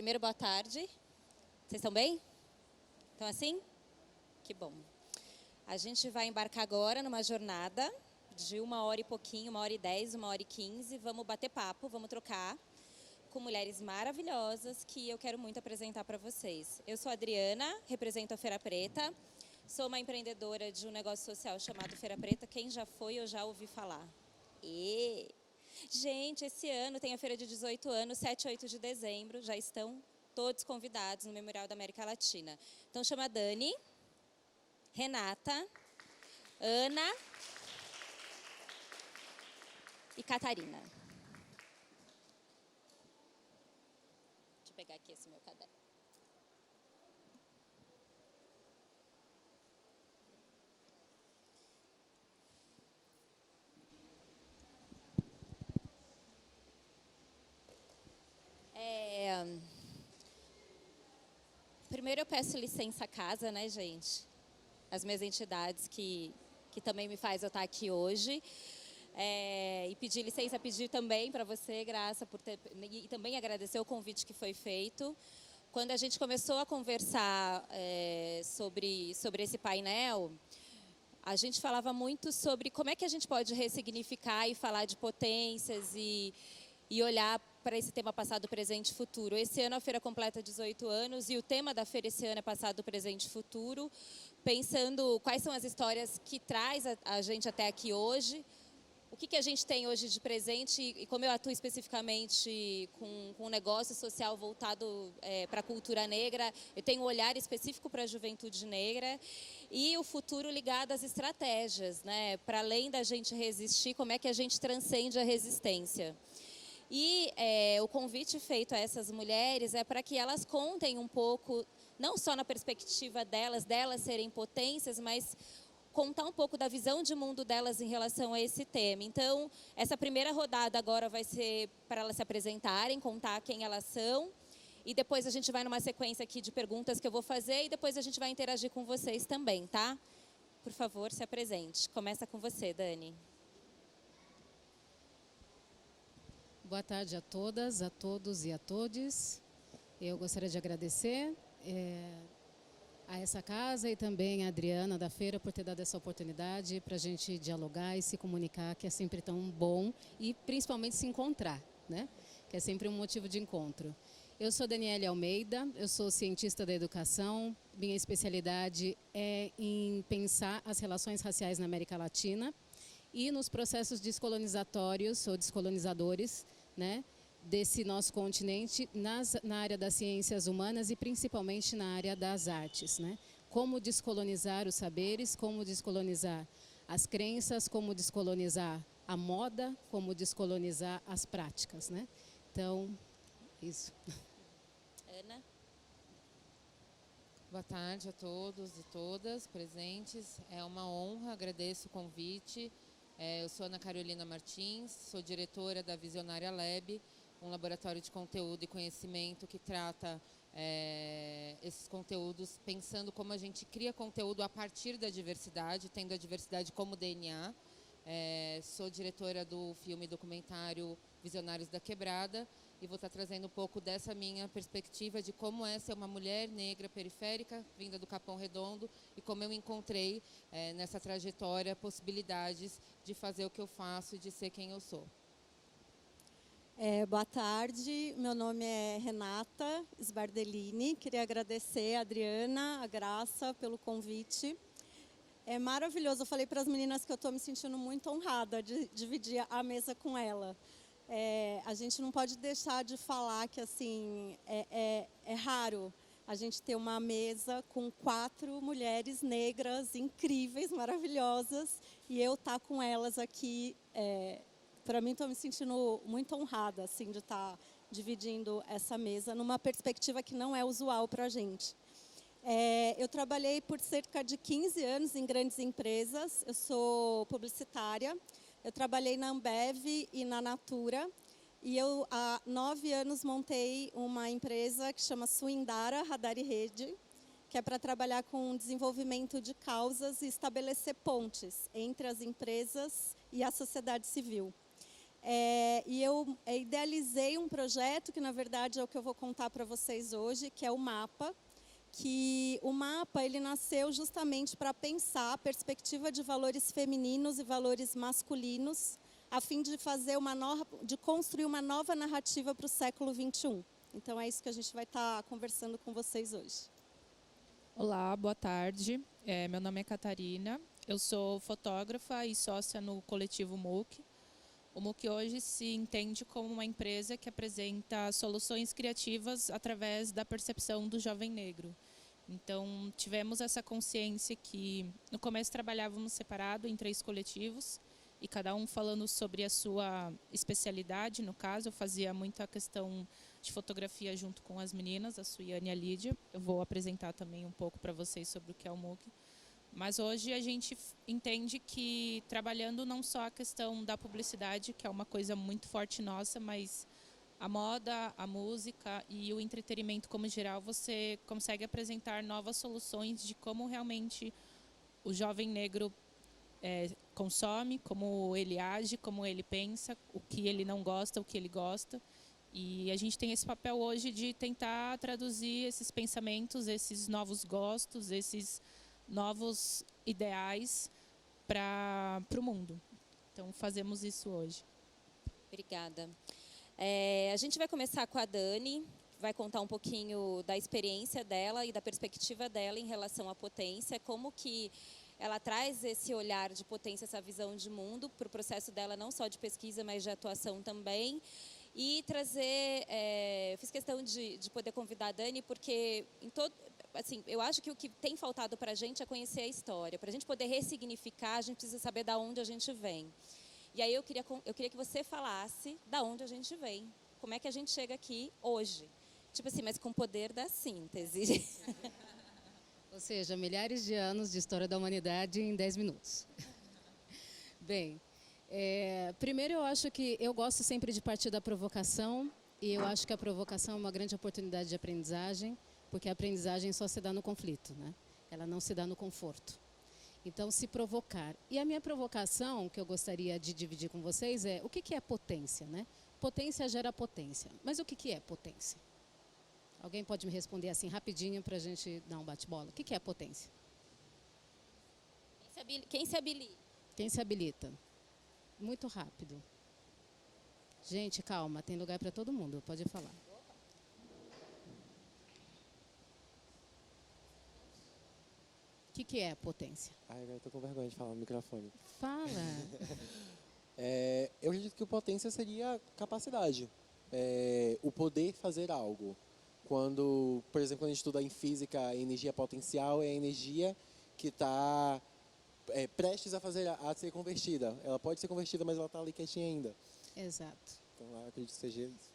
Primeiro, boa tarde. Vocês estão bem? Estão assim? Que bom. A gente vai embarcar agora numa jornada de 1 hora e pouquinho, 1h10, 1h15. Vamos bater papo, vamos trocar com mulheres maravilhosas que eu quero muito apresentar para vocês. Eu sou a Adriana, represento a Feira Preta. Sou uma empreendedora de um negócio social chamado Feira Preta. Quem já foi, eu já ouvi falar. Gente, esse ano tem a feira de 18 anos, 7 e 8 de dezembro. Já estão todos convidados no Memorial da América Latina. Então, chama a Dani, Renata, Ana e Catarina. Deixa eu pegar aqui esse meu caderno. Primeiro eu peço licença à casa, né, gente? As minhas entidades que também me faz eu estar aqui hoje. E pedir licença, pedir também para você, Graça, e também agradecer o convite que foi feito. Quando a gente começou a conversar sobre esse painel, a gente falava muito sobre como é que a gente pode ressignificar e falar de potências e olhar para esse tema passado, presente e futuro. Esse ano a feira completa 18 anos e o tema da feira esse ano é passado, presente e futuro, pensando quais são as histórias que traz a gente até aqui hoje, o que a gente tem hoje de presente e como eu atuo especificamente com um negócio social voltado para a cultura negra, eu tenho um olhar específico para a juventude negra e o futuro ligado às estratégias, né? Para além da gente resistir, como é que a gente transcende a resistência. E o convite feito a essas mulheres é para que elas contem um pouco, não só na perspectiva delas serem potências, mas contar um pouco da visão de mundo delas em relação a esse tema. Então, essa primeira rodada agora vai ser para elas se apresentarem, contar quem elas são. E depois a gente vai numa sequência aqui de perguntas que eu vou fazer e depois a gente vai interagir com vocês também, tá? Por favor, se apresente. Começa com você, Dani. Boa tarde a todas, a todos e a todes. Eu gostaria de agradecer a essa casa e também a Adriana da Feira por ter dado essa oportunidade para a gente dialogar e se comunicar, que é sempre tão bom, e principalmente se encontrar, né? Que é sempre um motivo de encontro. Eu sou Daniele Almeida, eu sou cientista da educação, minha especialidade é em pensar as relações raciais na América Latina e nos processos descolonizatórios ou descolonizadores, né, desse nosso continente na área das ciências humanas e principalmente na área das artes, né? Como descolonizar os saberes, como descolonizar as crenças, como descolonizar a moda, como descolonizar as práticas, né? Então, isso. Ana. Boa tarde a todos e todas presentes. É uma honra, agradeço o convite. Eu sou Ana Carolina Martins, sou diretora da Visionária Lab, um laboratório de conteúdo e conhecimento que trata esses conteúdos pensando como a gente cria conteúdo a partir da diversidade, tendo a diversidade como DNA. Sou diretora do filme documentário Visionários da Quebrada e vou estar trazendo um pouco dessa minha perspectiva de como é ser uma mulher negra periférica, vinda do Capão Redondo, e como eu encontrei nessa trajetória possibilidades de fazer o que eu faço e de ser quem eu sou. Boa tarde, meu nome é Renata Sbardellini, queria agradecer a Adriana, a Graça pelo convite. É maravilhoso, eu falei para as meninas que eu estou me sentindo muito honrada de dividir a mesa com ela. A gente não pode deixar de falar que assim, é raro a gente ter uma mesa com 4 mulheres negras incríveis, maravilhosas, e eu estar com elas aqui. Para mim, estou me sentindo muito honrada assim, de estar dividindo essa mesa numa perspectiva que não é usual para a gente. Eu trabalhei por cerca de 15 anos em grandes empresas, eu sou publicitária, eu trabalhei na Ambev e na Natura, e eu há 9 anos montei uma empresa que chama Suindara Radar e Rede, que é para trabalhar com desenvolvimento de causas e estabelecer pontes entre as empresas e a sociedade civil. E eu idealizei um projeto que, na verdade, é o que eu vou contar para vocês hoje, que é o MAPA. Que o MAPA ele nasceu justamente para pensar a perspectiva de valores femininos e valores masculinos, a fim de de construir uma nova narrativa para o século XXI. Então, é isso que a gente vai estar conversando com vocês hoje. Olá, boa tarde. Meu nome é Catarina. Eu sou fotógrafa e sócia no coletivo MOOC. O MOOC hoje se entende como uma empresa que apresenta soluções criativas através da percepção do jovem negro. Então, tivemos essa consciência que no começo trabalhávamos separado em 3 coletivos e cada um falando sobre a sua especialidade. No caso, eu fazia muito a questão de fotografia junto com as meninas, a Suiane e a Lídia. Eu vou apresentar também um pouco para vocês sobre o que é o MOOC. Mas hoje a gente entende que trabalhando não só a questão da publicidade, que é uma coisa muito forte nossa, mas a moda, a música e o entretenimento como geral, você consegue apresentar novas soluções de como realmente o jovem negro consome, como ele age, como ele pensa, o que ele não gosta, o que ele gosta. E a gente tem esse papel hoje de tentar traduzir esses pensamentos, esses novos gostos, esses novos ideais para o mundo. Então, fazemos isso hoje. Obrigada. A gente vai começar com a Dani, que vai contar um pouquinho da experiência dela e da perspectiva dela em relação à potência, como que ela traz esse olhar de potência, essa visão de mundo para o processo dela, não só de pesquisa, mas de atuação também. E trazer, fiz questão de poder convidar a Dani, porque assim, eu acho que o que tem faltado para a gente é conhecer a história. Para a gente poder ressignificar, a gente precisa saber de onde a gente vem. E aí eu queria que você falasse de onde a gente vem. Como é que a gente chega aqui hoje? Tipo assim, mas com o poder da síntese. Ou seja, milhares de anos de história da humanidade em 10 minutos. Bem, primeiro eu acho que eu gosto sempre de partir da provocação. E eu acho que a provocação é uma grande oportunidade de aprendizagem, porque a aprendizagem só se dá no conflito, né? Ela não se dá no conforto. Então, se provocar. E a minha provocação, que eu gostaria de dividir com vocês, é o que é potência, né? Potência gera potência. Mas o que é potência? Alguém pode me responder assim rapidinho para a gente dar um bate-bola? O que é potência? Quem se habilita? Quem se habilita? Muito rápido. Gente, calma, tem lugar para todo mundo, pode falar. O que é potência? Ai, agora eu tô com vergonha de falar no microfone. Fala. Eu acredito que o potência seria capacidade. O poder fazer algo. Quando, por exemplo, quando a gente estuda em física, a energia potencial é a energia que está prestes a ser convertida. Ela pode ser convertida, mas ela está ali quietinha ainda. Exato. Então, eu acredito que seja isso.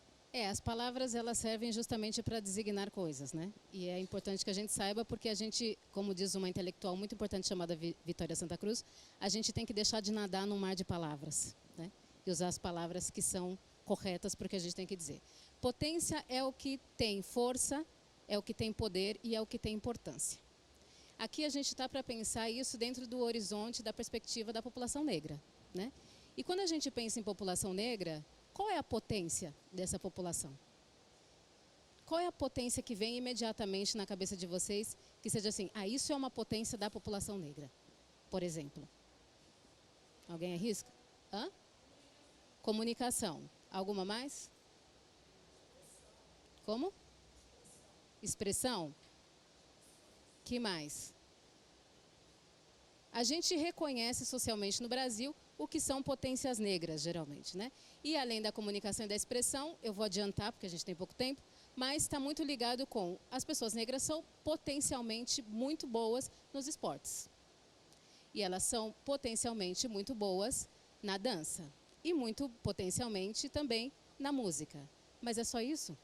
As palavras elas servem justamente para designar coisas, né? E é importante que a gente saiba, porque a gente, como diz uma intelectual muito importante chamada Vitória Santa Cruz, a gente tem que deixar de nadar num mar de palavras, né? E usar as palavras que são corretas para o que a gente tem que dizer. Potência é o que tem força, é o que tem poder e é o que tem importância. Aqui a gente está para pensar isso dentro do horizonte da perspectiva da população negra, né? E quando a gente pensa em população negra, qual é a potência dessa população? Qual é a potência que vem imediatamente na cabeça de vocês, que seja assim, isso é uma potência da população negra, por exemplo? Alguém arrisca? Comunicação. Alguma mais? Como? Expressão? Que mais? A gente reconhece socialmente no Brasil o que são potências negras, geralmente, né? E além da comunicação e da expressão, eu vou adiantar, porque a gente tem pouco tempo, mas está muito ligado com as pessoas negras são potencialmente muito boas nos esportes. E elas são potencialmente muito boas na dança. E muito potencialmente também na música. Mas é só isso?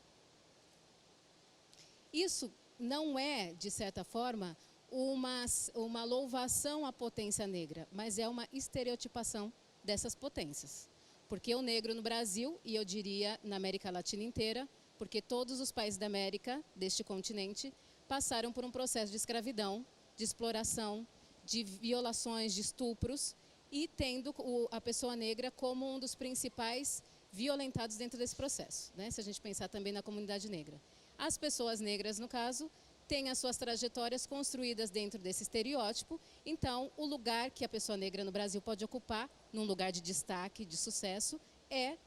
Isso não é, de certa forma, uma louvação à potência negra, mas é uma estereotipação dessas potências. Porque o negro no Brasil, e eu diria na América Latina inteira, porque todos os países da América, deste continente, passaram por um processo de escravidão, de exploração, de violações, de estupros, e tendo a pessoa negra como um dos principais violentados dentro desse processo, né? Se a gente pensar também na comunidade negra. As pessoas negras, no caso, têm as suas trajetórias construídas dentro desse estereótipo, então o lugar que a pessoa negra no Brasil pode ocupar, num lugar de destaque, de sucesso, é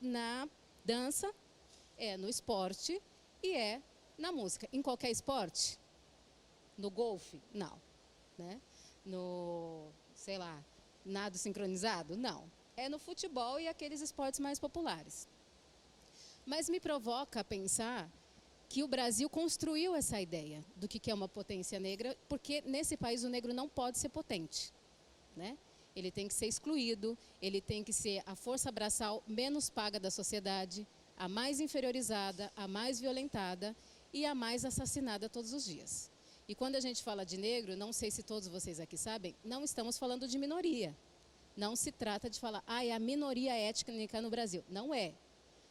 na dança, é no esporte e é na música. Em qualquer esporte? No golfe? Não. Né? No, sei lá, nado sincronizado? Não. É no futebol e aqueles esportes mais populares. Mas me provoca pensar que o Brasil construiu essa ideia do que é uma potência negra, porque nesse país o negro não pode ser potente, né? Ele tem que ser excluído, ele tem que ser a força braçal menos paga da sociedade, a mais inferiorizada, a mais violentada e a mais assassinada todos os dias. E quando a gente fala de negro, não sei se todos vocês aqui sabem, não estamos falando de minoria. Não se trata de falar, é a minoria étnica no Brasil. Não é.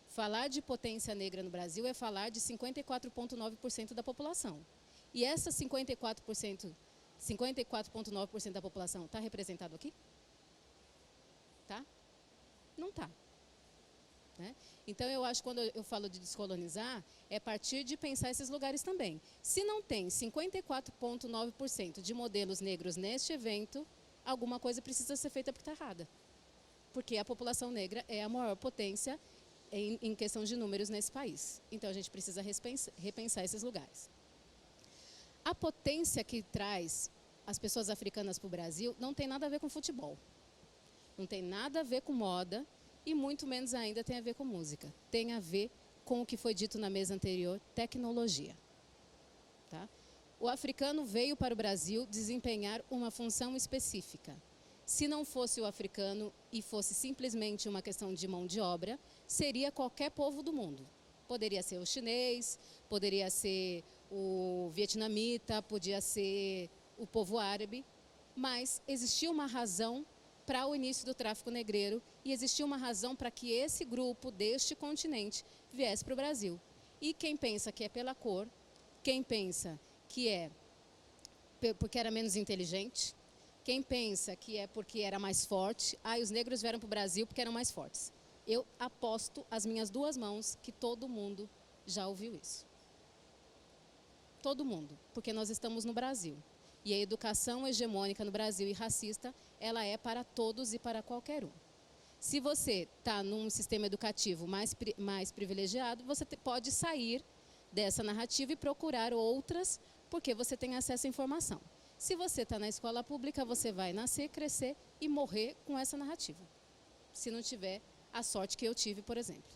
Falar de potência negra no Brasil é falar de 54,9% da população. E essa 54,9% da população está representado aqui? Tá? Não está. Né? Então, eu acho que quando eu falo de descolonizar, é partir de pensar esses lugares também. Se não tem 54,9% de modelos negros neste evento, alguma coisa precisa ser feita porque está errada. Porque a população negra é a maior potência em questão de números nesse país. Então, a gente precisa repensar esses lugares. A potência que traz as pessoas africanas para o Brasil não tem nada a ver com futebol. Não tem nada a ver com moda e muito menos ainda tem a ver com música. Tem a ver com o que foi dito na mesa anterior, tecnologia. Tá? O africano veio para o Brasil desempenhar uma função específica. Se não fosse o africano e fosse simplesmente uma questão de mão de obra, seria qualquer povo do mundo. Poderia ser o chinês, poderia ser o vietnamita, podia ser o povo árabe, mas existia uma razão para o início do tráfico negreiro e existia uma razão para que esse grupo deste continente viesse para o Brasil. E quem pensa que é pela cor, quem pensa que é porque era menos inteligente, quem pensa que é porque era mais forte, os negros vieram para o Brasil porque eram mais fortes. Eu aposto as minhas duas mãos que todo mundo já ouviu isso. Todo mundo, porque nós estamos no Brasil. E a educação hegemônica no Brasil e racista, ela é para todos e para qualquer um. Se você está num sistema educativo mais privilegiado, você pode sair dessa narrativa e procurar outras, porque você tem acesso à informação. Se você está na escola pública, você vai nascer, crescer e morrer com essa narrativa. Se não tiver a sorte que eu tive, por exemplo.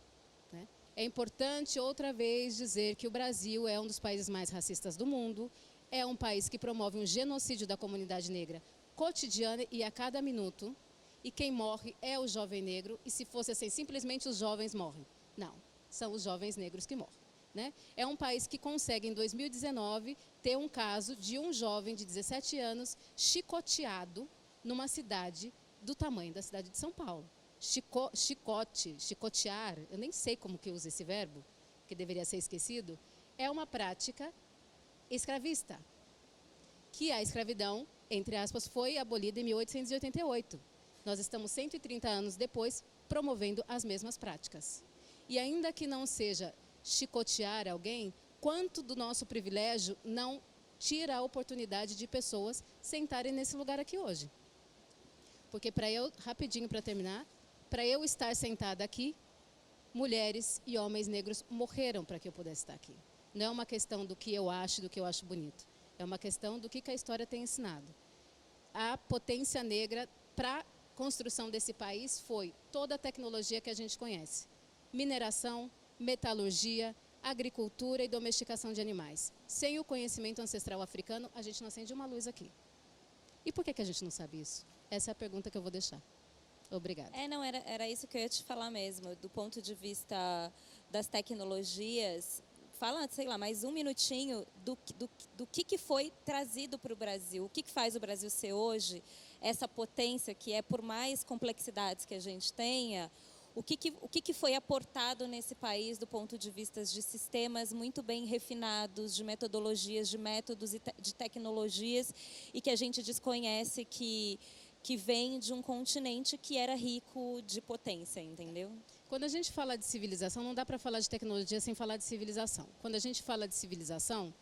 Né? É importante, outra vez, dizer que o Brasil é um dos países mais racistas do mundo, é um país que promove um genocídio da comunidade negra cotidiana e a cada minuto, e quem morre é o jovem negro, e se fosse assim, simplesmente os jovens morrem. Não, são os jovens negros que morrem. Né? É um país que consegue, em 2019, ter um caso de um jovem de 17 anos chicoteado numa cidade do tamanho da cidade de São Paulo. Chicotear, eu nem sei como que usa esse verbo, que deveria ser esquecido, é uma prática escravista, que a escravidão, entre aspas, foi abolida em 1888. Nós estamos 130 anos depois promovendo as mesmas práticas. E ainda que não seja chicotear alguém, quanto do nosso privilégio não tira a oportunidade de pessoas sentarem nesse lugar aqui hoje. Porque rapidinho para terminar, para eu estar sentada aqui, mulheres e homens negros morreram para que eu pudesse estar aqui. Não é uma questão do que eu acho, do que eu acho bonito. É uma questão do que a história tem ensinado. A potência negra para a construção desse país foi toda a tecnologia que a gente conhece. Mineração, metalurgia, agricultura e domesticação de animais. Sem o conhecimento ancestral africano, a gente não acende uma luz aqui. E por que a gente não sabe isso? Essa é a pergunta que eu vou deixar. Obrigada. Era isso que eu ia te falar mesmo, do ponto de vista das tecnologias. Fala, sei lá, mais um minutinho do que foi trazido para o Brasil. O que faz o Brasil ser hoje essa potência que é, por mais complexidades que a gente tenha, o que foi aportado nesse país do ponto de vista de sistemas muito bem refinados, de metodologias, de métodos e de tecnologias, e que a gente desconhece que que vem de um continente que era rico de potência, entendeu? Quando a gente fala de civilização, não dá para falar de tecnologia sem falar de civilização. Quando a gente fala de civilização,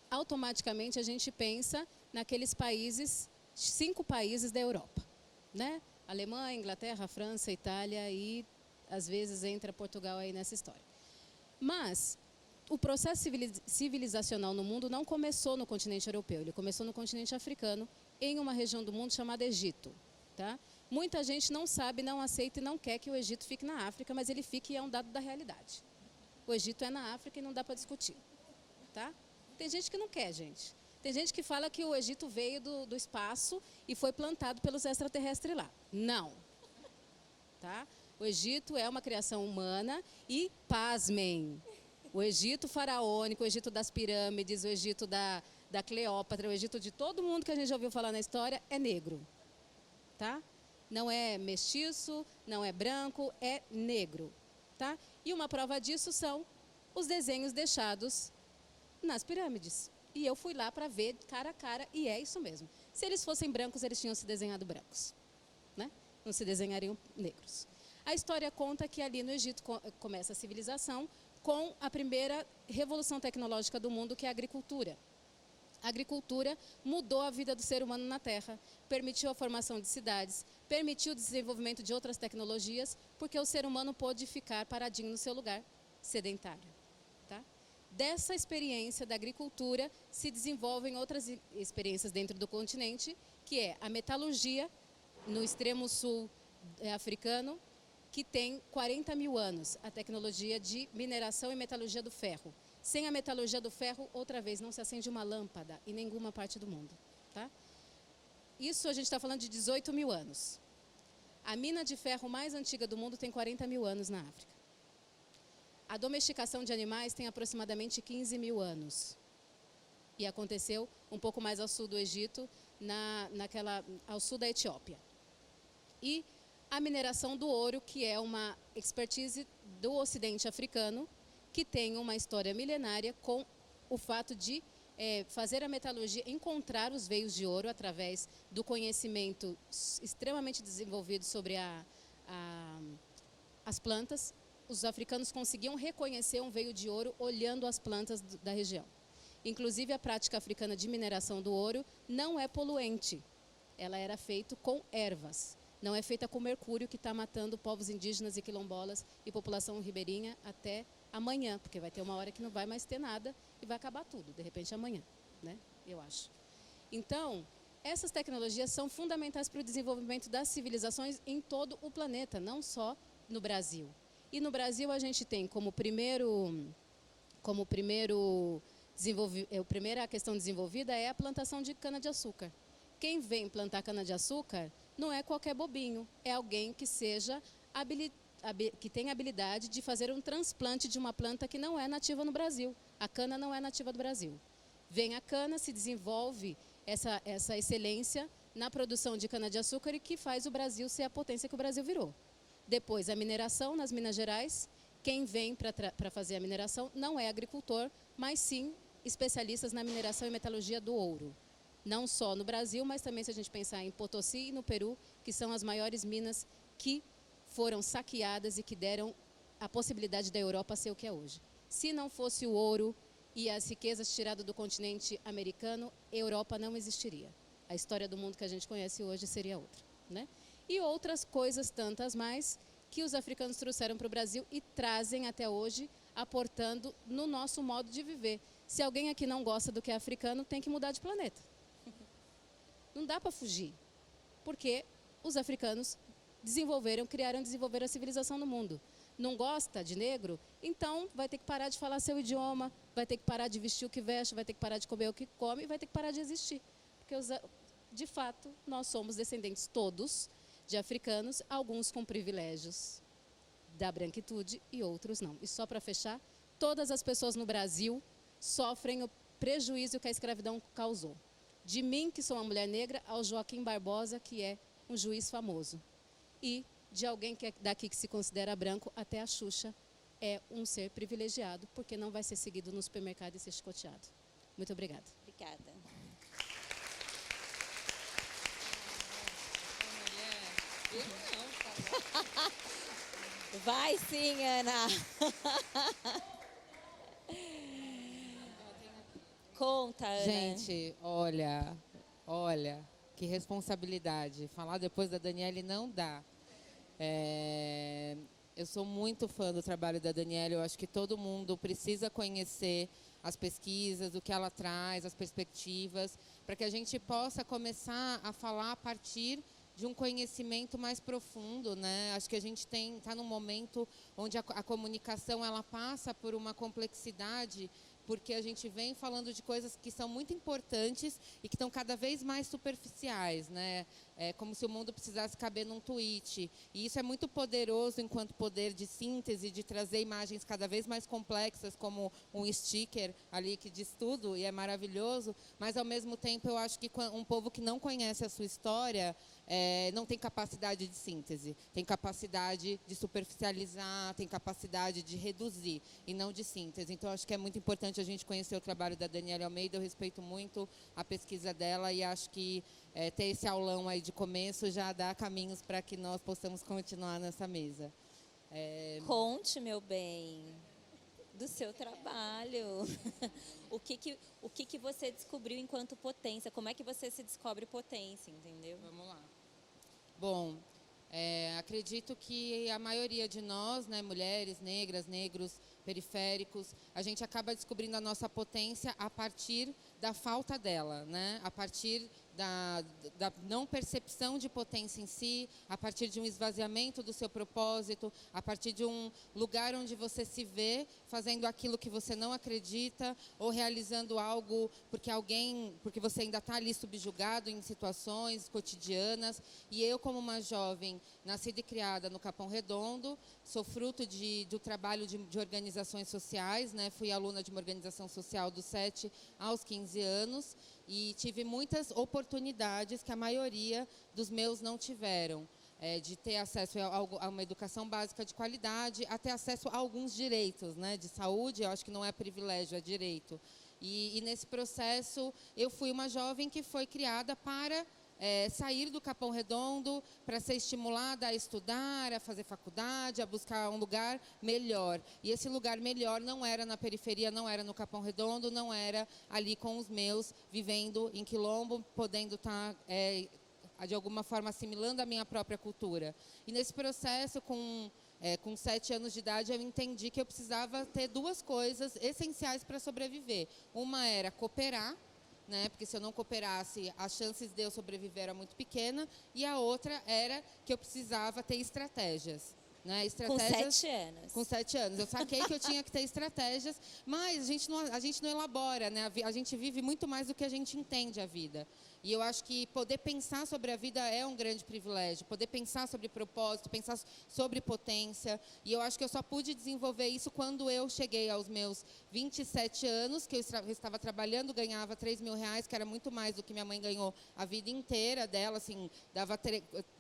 automaticamente a gente pensa naqueles países, 5 países da Europa, né? Alemanha, Inglaterra, França, Itália e às vezes entra Portugal aí nessa história. Mas o processo civilizacional no mundo não começou no continente europeu, ele começou no continente africano, em uma região do mundo chamada Egito, tá? Muita gente não sabe, não aceita e não quer que o Egito fique na África, mas ele fica e é um dado da realidade. O Egito é na África e não dá para discutir, tá? Tem gente que não quer, gente. Tem gente que fala que o Egito veio do espaço e foi plantado pelos extraterrestres lá. Não. Tá? O Egito é uma criação humana e, pasmem, o Egito faraônico, o Egito das pirâmides, o Egito da Cleópatra, o Egito de todo mundo que a gente já ouviu falar na história é negro. Tá? Não é mestiço, não é branco, é negro. Tá? E uma prova disso são os desenhos deixados nas pirâmides. E eu fui lá para ver cara a cara, e é isso mesmo. Se eles fossem brancos, eles tinham se desenhado brancos, né? Não se desenhariam negros. A história conta que ali no Egito começa a civilização com a primeira revolução tecnológica do mundo, que é a agricultura. A agricultura mudou a vida do ser humano na Terra, permitiu a formação de cidades, permitiu o desenvolvimento de outras tecnologias, porque o ser humano pôde ficar paradinho no seu lugar, sedentário. Tá? Dessa experiência da agricultura se desenvolvem outras experiências dentro do continente, que é a metalurgia, no extremo sul africano, que tem 40 mil anos, a tecnologia de mineração e metalurgia do ferro. Sem a metalurgia do ferro, outra vez, não se acende uma lâmpada em nenhuma parte do mundo. Tá? Isso a gente está falando de 18 mil anos. A mina de ferro mais antiga do mundo tem 40 mil anos na África. A domesticação de animais tem aproximadamente 15 mil anos. E aconteceu um pouco mais ao sul do Egito, ao sul da Etiópia. E a mineração do ouro, que é uma expertise do ocidente africano, que tem uma história milenária com o fato de fazer a metalurgia, encontrar os veios de ouro através do conhecimento extremamente desenvolvido sobre as plantas. Os africanos conseguiam reconhecer um veio de ouro olhando as plantas da região. Inclusive, a prática africana de mineração do ouro não é poluente. Ela era feita com ervas. Não é feita com mercúrio, que está matando povos indígenas e quilombolas e população ribeirinha até amanhã, porque vai ter uma hora que não vai mais ter nada e vai acabar tudo, de repente amanhã, né? Eu acho. Então, essas tecnologias são fundamentais para o desenvolvimento das civilizações em todo o planeta, não só no Brasil. E no Brasil a gente tem como primeira questão desenvolvida é a plantação de cana-de-açúcar. Quem vem plantar cana-de-açúcar não é qualquer bobinho, é alguém que que tem habilidade de fazer um transplante de uma planta que não é nativa no Brasil. A cana não é nativa do Brasil. Vem a cana, se desenvolve essa excelência na produção de cana-de-açúcar e que faz o Brasil ser a potência que o Brasil virou. Depois, a mineração nas Minas Gerais. Quem vem para fazer a mineração não é agricultor, mas sim especialistas na mineração e metalurgia do ouro. Não só no Brasil, mas também se a gente pensar em Potosí e no Peru, que são as maiores minas que foram saqueadas e que deram a possibilidade da Europa ser o que é hoje. Se não fosse o ouro e as riquezas tiradas do continente americano, a Europa não existiria. A história do mundo que a gente conhece hoje seria outra, né? E outras coisas tantas mais que os africanos trouxeram para o Brasil e trazem até hoje, aportando no nosso modo de viver. Se alguém aqui não gosta do que é africano, tem que mudar de planeta. Não dá para fugir, porque os africanos criaram e desenvolveram a civilização no mundo. Não gosta de negro? Então vai ter que parar de falar seu idioma, vai ter que parar de vestir o que veste, vai ter que parar de comer o que come, vai ter que parar de existir. Porque, de fato, nós somos descendentes todos de africanos, alguns com privilégios da branquitude e outros não. E só para fechar, todas as pessoas no Brasil sofrem o prejuízo que a escravidão causou. De mim, que sou uma mulher negra, ao Joaquim Barbosa, que é um juiz famoso. E de alguém que é daqui que se considera branco, até a Xuxa é um ser privilegiado, porque não vai ser seguido no supermercado e ser chicoteado. Muito obrigada. Obrigada. Vai sim, Ana. Conta, Ana. Gente, olha, que responsabilidade. Falar depois da Daniele não dá. Eu sou muito fã do trabalho da Daniele. Eu acho que todo mundo precisa conhecer as pesquisas, o que ela traz, as perspectivas, para que a gente possa começar a falar a partir de um conhecimento mais profundo, né? Acho que a gente está num momento onde a comunicação ela passa por uma complexidade, porque a gente vem falando de coisas que são muito importantes e que estão cada vez mais superficiais, né? É como se o mundo precisasse caber num tweet. E isso é muito poderoso enquanto poder de síntese, de trazer imagens cada vez mais complexas, como um sticker ali que diz tudo, e é maravilhoso. Mas, ao mesmo tempo, eu acho que um povo que não conhece a sua história não tem capacidade de síntese, tem capacidade de superficializar, tem capacidade de reduzir e não de síntese. Então, acho que é muito importante a gente conhecer o trabalho da Daniele Almeida. Eu respeito muito a pesquisa dela e acho que ter esse aulão aí de começo já dá caminhos para que nós possamos continuar nessa mesa. Conte, meu bem, do seu trabalho. O que você descobriu enquanto potência? Como é que você se descobre potência, entendeu? Vamos lá. Bom, acredito que a maioria de nós, né, mulheres, negras, negros, periféricos, a gente acaba descobrindo a nossa potência a partir da falta dela, né? A partir da não percepção de potência em si, a partir de um esvaziamento do seu propósito, a partir de um lugar onde você se vê fazendo aquilo que você não acredita ou realizando algo porque você ainda está ali subjugado em situações cotidianas. E eu, como uma jovem nascida e criada no Capão Redondo, sou fruto do trabalho de organizações sociais, né? Fui aluna de uma organização social dos 7 aos 15 anos e tive muitas oportunidades que a maioria dos meus não tiveram. De ter acesso a uma educação básica de qualidade, a ter acesso a alguns direitos, né? De saúde, eu acho que não é privilégio, é direito. E nesse processo, eu fui uma jovem que foi criada para sair do Capão Redondo, para ser estimulada a estudar, a fazer faculdade, a buscar um lugar melhor. E esse lugar melhor não era na periferia, não era no Capão Redondo, não era ali com os meus, vivendo em Quilombo, podendo estar, de alguma forma, assimilando a minha própria cultura. E nesse processo, com 7 anos de idade, eu entendi que eu precisava ter 2 coisas essenciais para sobreviver. Uma era cooperar, né? Porque se eu não cooperasse, as chances de eu sobreviver eram muito pequenas. E a outra era que eu precisava ter estratégias. Né? Estratégias, com 7 anos. Com 7 anos. Eu saquei que eu tinha que ter estratégias, mas a gente não elabora, né? A gente vive muito mais do que a gente entende a vida. E eu acho que poder pensar sobre a vida é um grande privilégio. Poder pensar sobre propósito, pensar sobre potência. E eu acho que eu só pude desenvolver isso quando eu cheguei aos meus 27 anos, que eu estava trabalhando, ganhava R$3.000, que era muito mais do que minha mãe ganhou a vida inteira dela. Assim, dava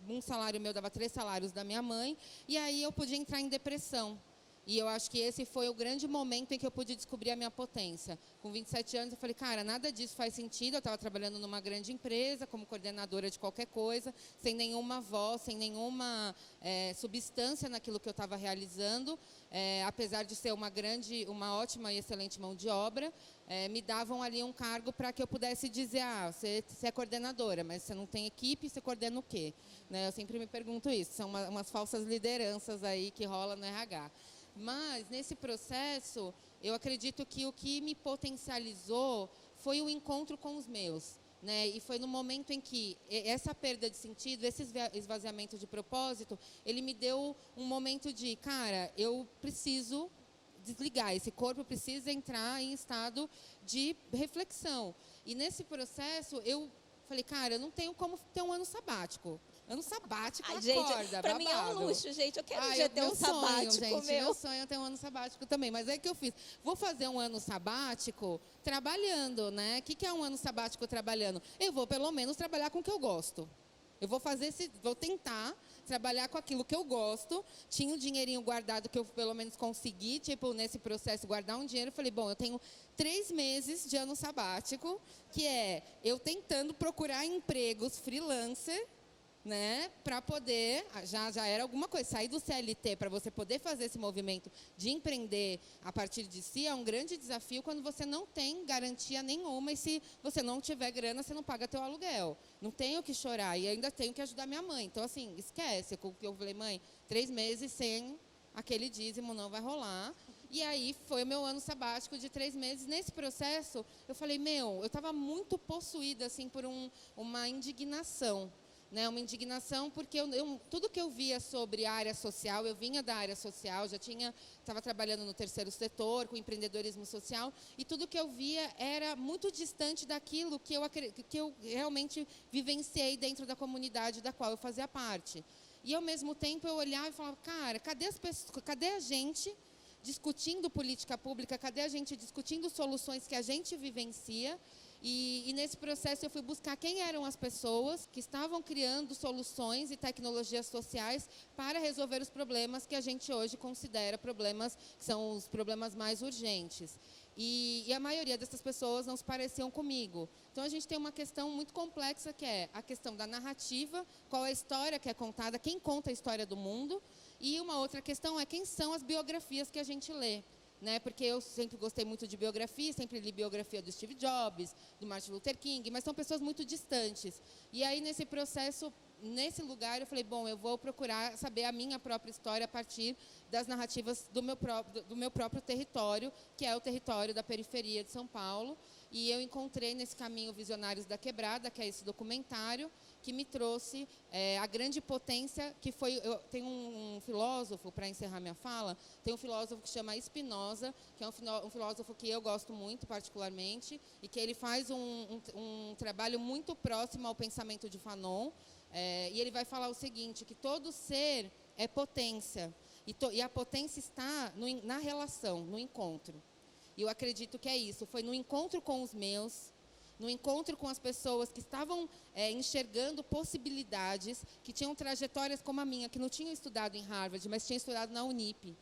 um salário meu, dava 3 salários da minha mãe. E aí eu podia entrar em depressão. E eu acho que esse foi o grande momento em que eu pude descobrir a minha potência. Com 27 anos, eu falei, cara, nada disso faz sentido. Eu estava trabalhando numa grande empresa, como coordenadora de qualquer coisa, sem nenhuma voz, sem nenhuma substância naquilo que eu estava realizando. Apesar de ser uma ótima e excelente mão de obra, me davam ali um cargo para que eu pudesse dizer, você é coordenadora, mas você não tem equipe, você coordena o quê? Né? Eu sempre me pergunto isso. São umas falsas lideranças aí que rolam no RH. Mas, nesse processo, eu acredito que o que me potencializou foi o encontro com os meus. Né? E foi no momento em que essa perda de sentido, esse esvaziamento de propósito, ele me deu um momento de, cara, eu preciso desligar, esse corpo precisa entrar em estado de reflexão. E nesse processo, eu falei, cara, eu não tenho como ter um ano sabático. Ano sabático, acorda, pra mim é um luxo, gente. Eu quero um dia ter um sabático, gente, meu sonho é ter um ano sabático também. Mas é que eu fiz. Vou fazer um ano sabático trabalhando, né? O que é um ano sabático trabalhando? Eu vou, pelo menos, trabalhar com o que eu gosto. Eu vou tentar trabalhar com aquilo que eu gosto. Tinha um dinheirinho guardado que eu, pelo menos, consegui, nesse processo, guardar um dinheiro. Eu falei, bom, eu tenho 3 meses de ano sabático, que é eu tentando procurar empregos freelancer, né, para poder, já era alguma coisa, sair do CLT para você poder fazer esse movimento de empreender a partir de si é um grande desafio quando você não tem garantia nenhuma e se você não tiver grana, você não paga teu aluguel. Não tenho que chorar e ainda tenho que ajudar minha mãe. Então, assim, esquece. Eu falei, mãe, 3 meses sem aquele dízimo não vai rolar. E aí foi o meu ano sabático de 3 meses. Nesse processo, eu falei, eu estava muito possuída assim, por uma indignação. Né, uma indignação porque tudo que eu via sobre a área social, eu vinha da área social, estava trabalhando no terceiro setor, com empreendedorismo social, e tudo que eu via era muito distante daquilo que eu realmente vivenciei dentro da comunidade da qual eu fazia parte. E, ao mesmo tempo, eu olhava e falava, cara, cadê a gente discutindo política pública, cadê a gente discutindo soluções que a gente vivencia? E nesse processo eu fui buscar quem eram as pessoas que estavam criando soluções e tecnologias sociais para resolver os problemas que a gente hoje considera problemas, que são os problemas mais urgentes. E a maioria dessas pessoas não se pareciam comigo. Então a gente tem uma questão muito complexa que é a questão da narrativa, qual é a história que é contada, quem conta a história do mundo, e uma outra questão é quem são as biografias que a gente lê. Né, porque eu sempre gostei muito de biografia, sempre li biografia do Steve Jobs, do Martin Luther King, mas são pessoas muito distantes. E aí, nesse processo, nesse lugar, eu falei, bom, eu vou procurar saber a minha própria história a partir das narrativas do meu próprio território, que é o território da periferia de São Paulo. E eu encontrei nesse caminho Visionários da Quebrada, que é esse documentário, que me trouxe a grande potência, que foi... Tem um filósofo, para encerrar minha fala, tem um filósofo que chama Spinoza, que é um filósofo que eu gosto muito, particularmente, e que ele faz um trabalho muito próximo ao pensamento de Fanon, e ele vai falar o seguinte, que todo ser é potência, e a potência está na relação, no encontro. E eu acredito que é isso, foi no encontro com os meus, no encontro com as pessoas que estavam enxergando possibilidades, que tinham trajetórias como a minha, que não tinham estudado em Harvard, mas tinham estudado na Unip.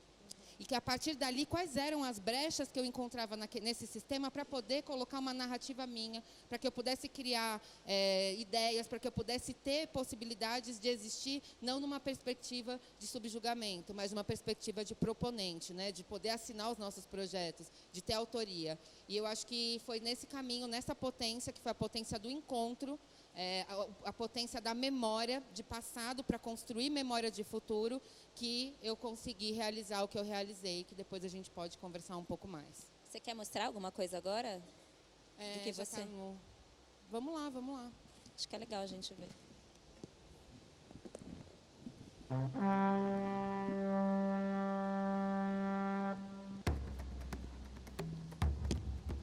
E que, a partir dali, quais eram as brechas que eu encontrava nesse sistema para poder colocar uma narrativa minha, para que eu pudesse criar ideias, para que eu pudesse ter possibilidades de existir, não numa perspectiva de subjugamento, mas numa perspectiva de proponente, né, de poder assinar os nossos projetos, de ter autoria. E eu acho que foi nesse caminho, nessa potência, que foi a potência do encontro, a potência da memória de passado para construir memória de futuro, que eu consegui realizar o que eu realizei, que depois a gente pode conversar um pouco mais. Você quer mostrar alguma coisa agora? Do que você... Vamos lá. Acho que é legal a gente ver.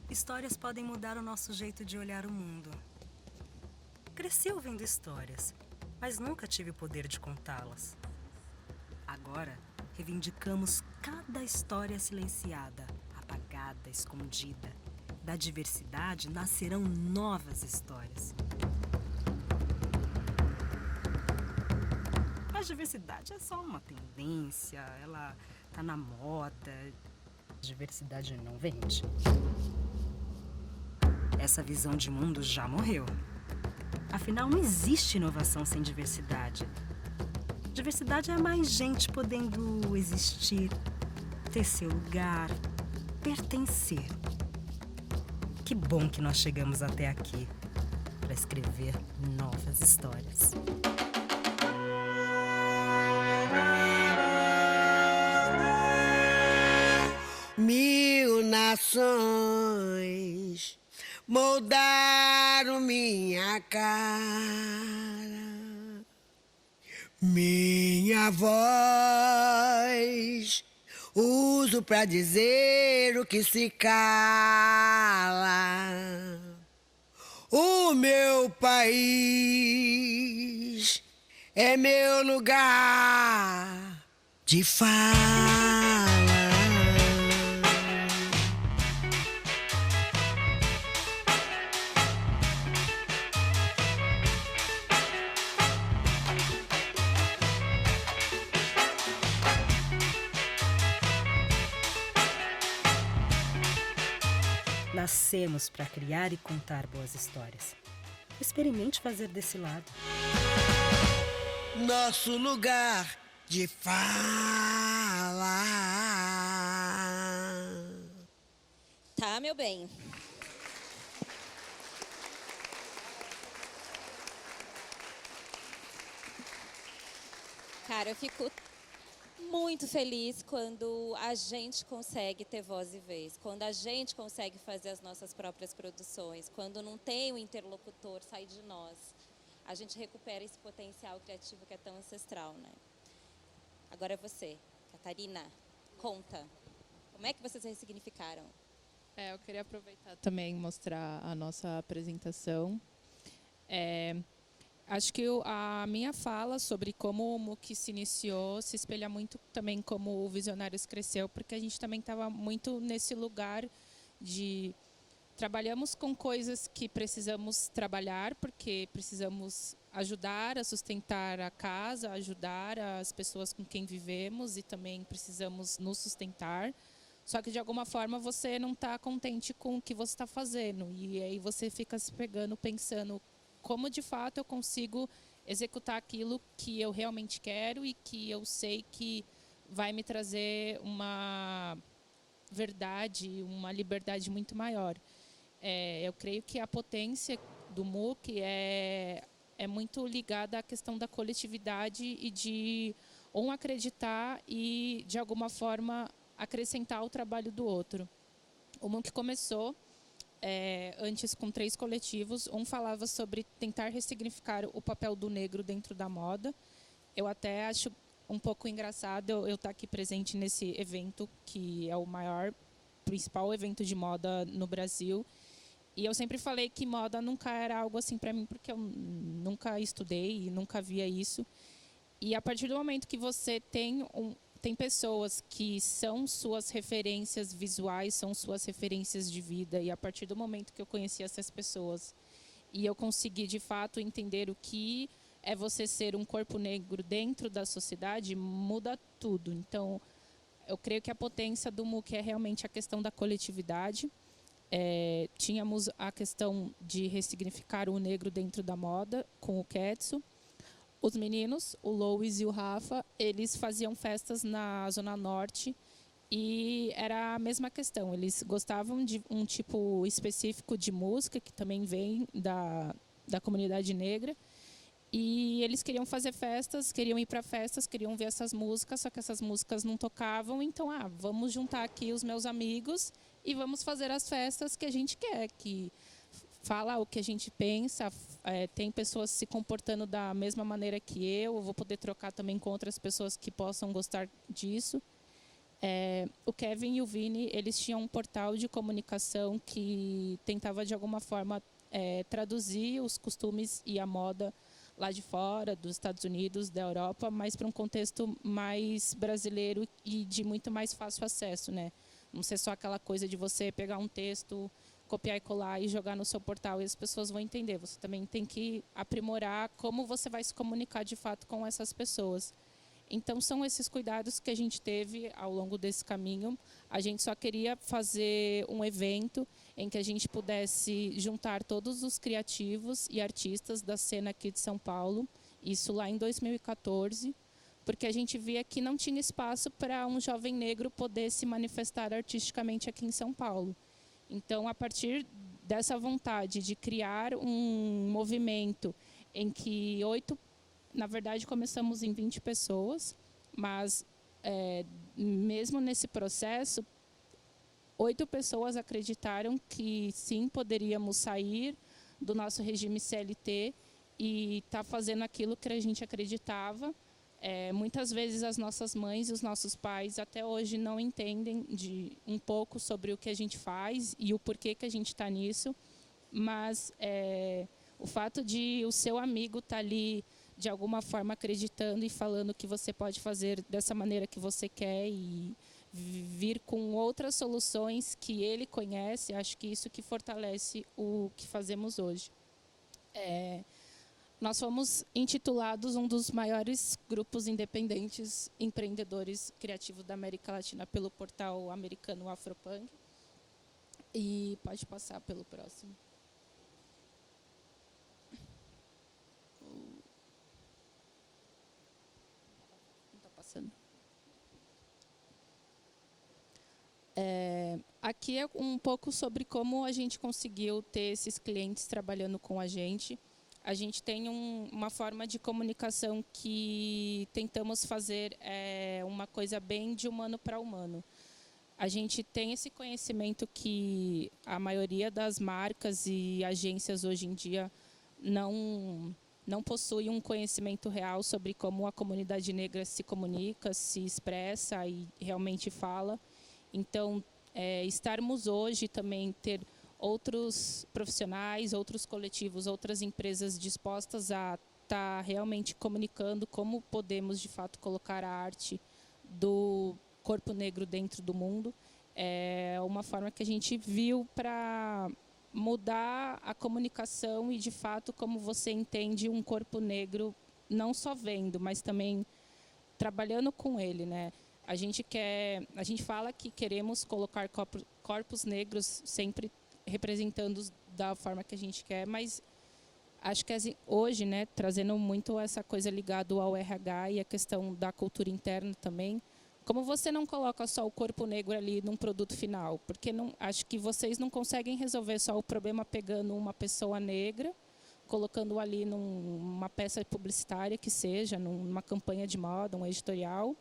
Histórias podem mudar o nosso jeito de olhar o mundo. Cresci ouvindo histórias, mas nunca tive o poder de contá-las. Agora, reivindicamos cada história silenciada, apagada, escondida. Da diversidade nascerão novas histórias. A diversidade é só uma tendência, ela tá na moda. Diversidade não vende. Essa visão de mundo já morreu. Afinal, não existe inovação sem diversidade. Diversidade é mais gente podendo existir, ter seu lugar, pertencer. Que bom que nós chegamos até aqui para escrever novas histórias. Mil nações moldaram minha cara, minha voz uso pra dizer o que se cala. O meu país é meu lugar de fala. Nascemos para criar e contar boas histórias. Experimente fazer desse lado. nosso lugar de fala. Tá, meu bem. Cara, eu fico muito feliz quando a gente consegue ter voz e vez, quando a gente consegue fazer as nossas próprias produções, quando não tem o interlocutor sair de nós. A gente recupera esse potencial criativo que é tão ancestral, né? Agora é você, Catarina, conta. Como é que vocês ressignificaram? Eu queria aproveitar também e mostrar a nossa apresentação. Acho que a minha fala sobre como o MOOC se iniciou se espelha muito também como o Visionários cresceu, porque a gente também estava muito nesse lugar de trabalhamos com coisas que precisamos trabalhar, porque precisamos ajudar a sustentar a casa, ajudar as pessoas com quem vivemos e também precisamos nos sustentar. Só que, de alguma forma, você não está contente com o que você está fazendo. E aí você fica se pegando, pensando como, de fato, eu consigo executar aquilo que eu realmente quero e que eu sei que vai me trazer uma verdade, uma liberdade muito maior. Eu creio que a potência do MOOC é muito ligada à questão da coletividade e de acreditar e, de alguma forma, acrescentar o trabalho do outro. O MOOC começou antes com 3 coletivos. Um falava sobre tentar ressignificar o papel do negro dentro da moda. Eu até acho um pouco engraçado eu estar aqui presente nesse evento, que é o principal evento de moda no Brasil. E eu sempre falei que moda nunca era algo assim para mim, porque eu nunca estudei e nunca via isso. E a partir do momento que você tem pessoas que são suas referências visuais, são suas referências de vida, e a partir do momento que eu conheci essas pessoas e eu consegui, de fato, entender o que é você ser um corpo negro dentro da sociedade, muda tudo. Então, eu creio que a potência do MOOC é realmente a questão da coletividade. Tínhamos a questão de ressignificar o negro dentro da moda, com o Ketsu. Os meninos, o Louis e o Rafa, eles faziam festas na Zona Norte e era a mesma questão. Eles gostavam de um tipo específico de música, que também vem da comunidade negra. E eles queriam fazer festas, queriam ir para festas, queriam ver essas músicas, só que essas músicas não tocavam. Então, vamos juntar aqui os meus amigos e vamos fazer as festas que a gente quer, que fala o que a gente pensa, tem pessoas se comportando da mesma maneira que eu vou poder trocar também com outras pessoas que possam gostar disso. O Kevin e o Vini, eles tinham um portal de comunicação que tentava, de alguma forma, traduzir os costumes e a moda lá de fora, dos Estados Unidos, da Europa, mas para um contexto mais brasileiro e de muito mais fácil acesso, né? Não ser só aquela coisa de você pegar um texto, copiar e colar e jogar no seu portal e as pessoas vão entender. Você também tem que aprimorar como você vai se comunicar de fato com essas pessoas. Então, são esses cuidados que a gente teve ao longo desse caminho. A gente só queria fazer um evento em que a gente pudesse juntar todos os criativos e artistas da cena aqui de São Paulo, isso lá em 2014, porque a gente via que não tinha espaço para um jovem negro poder se manifestar artisticamente aqui em São Paulo. Então, a partir dessa vontade de criar um movimento em que na verdade, começamos em 20 pessoas, mas mesmo nesse processo, 8 pessoas acreditaram que sim, poderíamos sair do nosso regime CLT e estar fazendo aquilo que a gente acreditava. Muitas vezes as nossas mães e os nossos pais até hoje não entendem um pouco sobre o que a gente faz e o porquê que a gente está nisso, mas o fato de o seu amigo estar ali de alguma forma acreditando e falando que você pode fazer dessa maneira que você quer e vir com outras soluções que ele conhece, acho que isso que fortalece o que fazemos hoje. Nós fomos intitulados um dos maiores grupos independentes empreendedores criativos da América Latina pelo portal americano Afropunk. E pode passar pelo próximo. Aqui é um pouco sobre como a gente conseguiu ter esses clientes trabalhando com a gente. A gente tem uma forma de comunicação que tentamos fazer uma coisa bem de humano para humano. A gente tem esse conhecimento que a maioria das marcas e agências hoje em dia não possui um conhecimento real sobre como a comunidade negra se comunica, se expressa e realmente fala. Então, estarmos hoje também, ter outros profissionais, outros coletivos, outras empresas dispostas a estar realmente comunicando como podemos, de fato, colocar a arte do corpo negro dentro do mundo, é uma forma que a gente viu para mudar a comunicação e, de fato, como você entende um corpo negro, não só vendo, mas também trabalhando com ele, né? A gente fala que queremos colocar corpos negros sempre representando da forma que a gente quer, mas acho que hoje, né, trazendo muito essa coisa ligada ao RH e a questão da cultura interna também, como você não coloca só o corpo negro ali num produto final? Porque acho que vocês não conseguem resolver só o problema pegando uma pessoa negra, colocando ali numa peça publicitária que seja, numa campanha de moda, um editorial,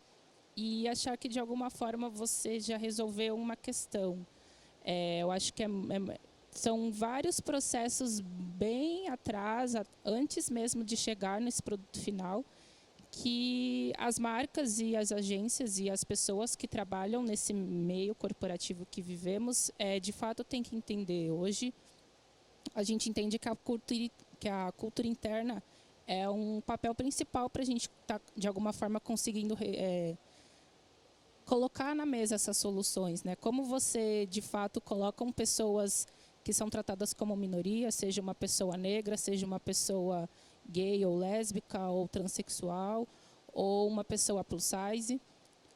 e achar que de alguma forma você já resolveu uma questão. Eu acho que são vários processos bem atrás, antes mesmo de chegar nesse produto final, que as marcas e as agências e as pessoas que trabalham nesse meio corporativo que vivemos, de fato, têm que entender. Hoje, a gente entende que a cultura interna é um papel principal para a gente estar, de alguma forma, conseguindo colocar na mesa essas soluções, né? Como você, de fato, colocam pessoas que são tratadas como minoria, seja uma pessoa negra, seja uma pessoa gay ou lésbica ou transexual, ou uma pessoa plus size.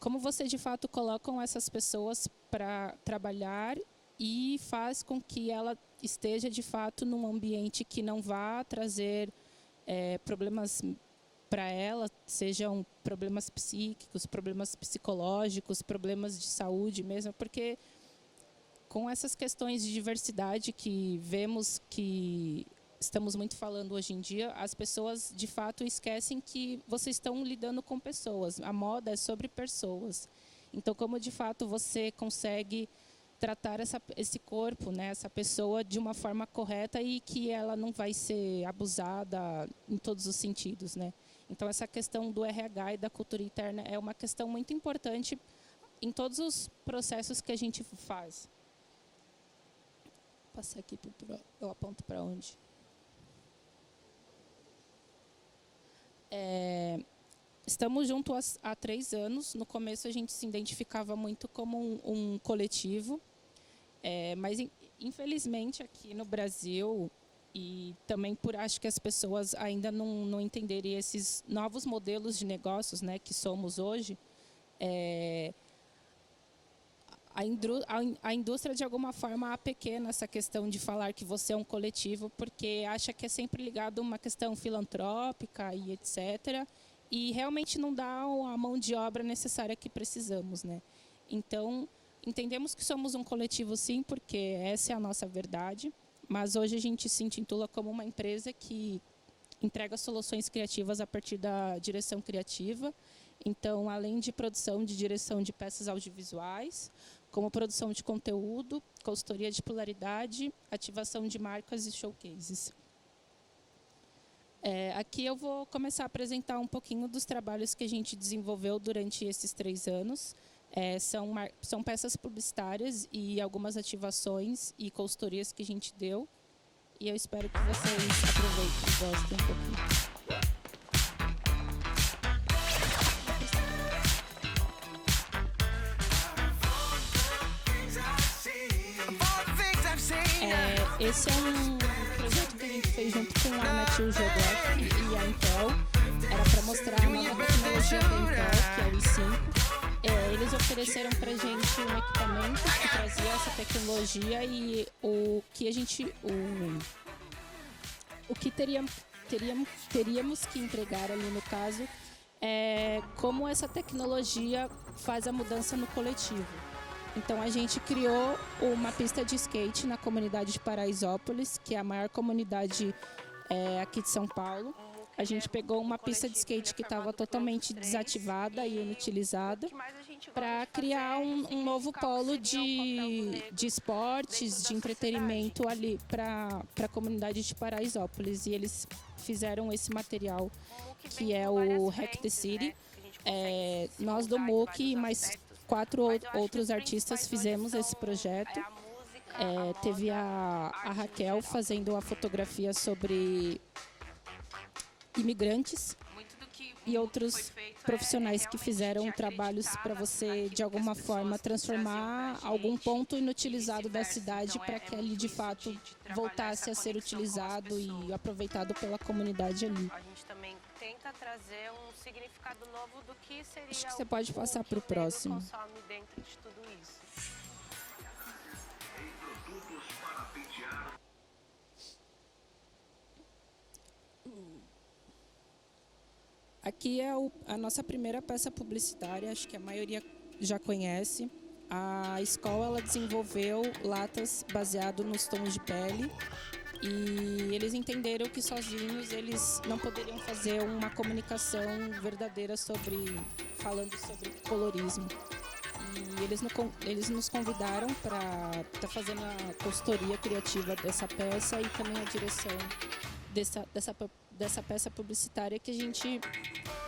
Como você, de fato, colocam essas pessoas para trabalhar e faz com que ela esteja, de fato, num ambiente que não vá trazer problemas para ela, sejam problemas psíquicos, problemas psicológicos, problemas de saúde mesmo, porque com essas questões de diversidade que vemos que estamos muito falando hoje em dia, as pessoas, de fato, esquecem que vocês estão lidando com pessoas. A moda é sobre pessoas. Então, como, de fato, você consegue tratar esse corpo, né, essa pessoa, de uma forma correta e que ela não vai ser abusada em todos os sentidos, né? Então, essa questão do RH e da cultura interna é uma questão muito importante em todos os processos que a gente faz. Vou passar aqui, eu aponto para onde? Estamos juntos há 3 anos. No começo, a gente se identificava muito como um coletivo, mas, infelizmente, aqui no Brasil, e também por acho que as pessoas ainda não entenderem esses novos modelos de negócios, né, que somos hoje, a indústria, de alguma forma, apequena essa questão de falar que você é um coletivo, porque acha que é sempre ligado a uma questão filantrópica e etc., e realmente não dá a mão de obra necessária que precisamos, né? Então, entendemos que somos um coletivo, sim, porque essa é a nossa verdade, mas hoje a gente se intitula como uma empresa que entrega soluções criativas a partir da direção criativa. Então, além de produção de direção de peças audiovisuais, como produção de conteúdo, consultoria de pluralidade, ativação de marcas e showcases. Aqui eu vou começar a apresentar um pouquinho dos trabalhos que a gente desenvolveu durante esses 3 anos. São peças publicitárias e algumas ativações e consultorias que a gente deu. E eu espero que vocês aproveitem e gostem um pouquinho. Esse é um projeto que a gente fez junto com a Nature Geographic e a Intel. Era para mostrar a nova tecnologia da Intel, que é o i5. Eles ofereceram para a gente um equipamento que trazia essa tecnologia e o que teríamos que entregar ali no caso é como essa tecnologia faz a mudança no coletivo. Então a gente criou uma pista de skate na comunidade de Paraisópolis, que é a maior comunidade aqui de São Paulo. A gente pegou uma pista de skate que estava totalmente desativada e inutilizada para criar um novo polo de esportes, de entretenimento ali para a comunidade de Paraisópolis. E eles fizeram esse material que é o Hack the City. Nós do MOOC e mais 4 outros artistas fizemos esse projeto. Teve a Raquel fazendo a fotografia sobre imigrantes e outros profissionais que fizeram trabalhos para você, de alguma forma, transformar algum ponto inutilizado da cidade para que ele, de fato, voltasse a ser utilizado e aproveitado pela comunidade ali. A gente também tenta trazer um significado novo do que seria. Acho que você pode passar para o próximo. Consome dentro de tudo isso. Aqui é a nossa primeira peça publicitária, acho que a maioria já conhece. A escola ela desenvolveu latas baseado nos tons de pele e eles entenderam que sozinhos eles não poderiam fazer uma comunicação verdadeira falando sobre colorismo. E eles nos convidaram para estar fazendo a consultoria criativa dessa peça e também a direção dessa peça publicitária que a gente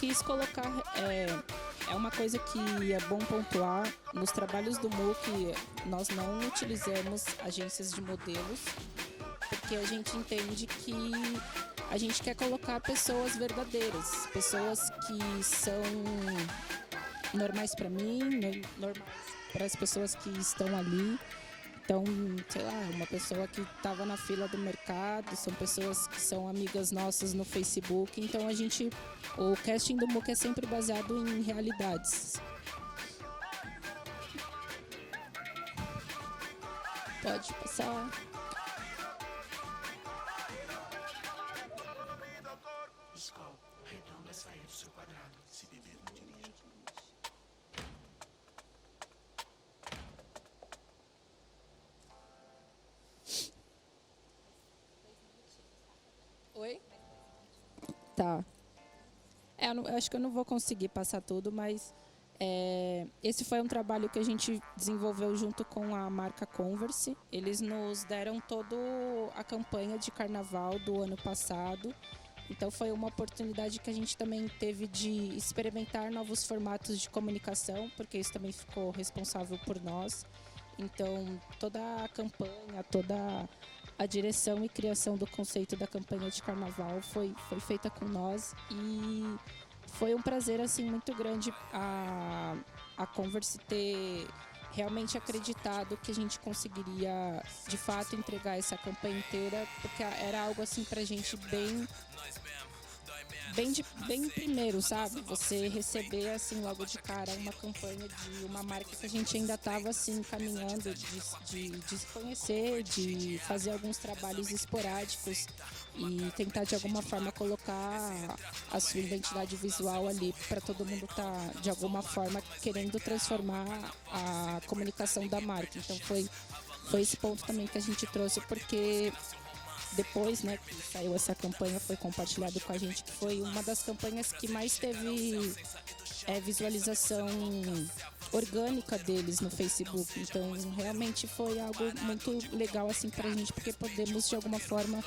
quis colocar. É uma coisa que é bom pontuar. Nos trabalhos do MOOC, nós não utilizamos agências de modelos, porque a gente entende que a gente quer colocar pessoas verdadeiras, pessoas que são normais para mim, normais para as pessoas que estão ali. Então, sei lá, uma pessoa que estava na fila do mercado, são pessoas que são amigas nossas no Facebook. Então, o casting do MOOC é sempre baseado em realidades. Pode passar. Oi? Tá. Eu acho que eu não vou conseguir passar tudo, mas esse foi um trabalho que a gente desenvolveu junto com a marca Converse. Eles nos deram toda a campanha de carnaval do ano passado. Então foi uma oportunidade que a gente também teve de experimentar novos formatos de comunicação, porque isso também ficou responsável por nós. Então toda a campanha, toda a direção e criação do conceito da campanha de carnaval foi feita com nós e foi um prazer assim muito grande a Converse ter realmente acreditado que a gente conseguiria de fato entregar essa campanha inteira, porque era algo assim pra gente bem primeiro, sabe? Você receber assim logo de cara uma campanha de uma marca que a gente ainda estava assim caminhando de se conhecer, de fazer alguns trabalhos esporádicos e tentar de alguma forma colocar a sua identidade visual ali para todo mundo estar de alguma forma querendo transformar a comunicação da marca. Então foi esse ponto também que a gente trouxe, porque depois, né, que saiu essa campanha, foi compartilhado com a gente que foi uma das campanhas que mais teve visualização orgânica deles no Facebook. Então, realmente foi algo muito legal assim pra gente, porque podemos de alguma forma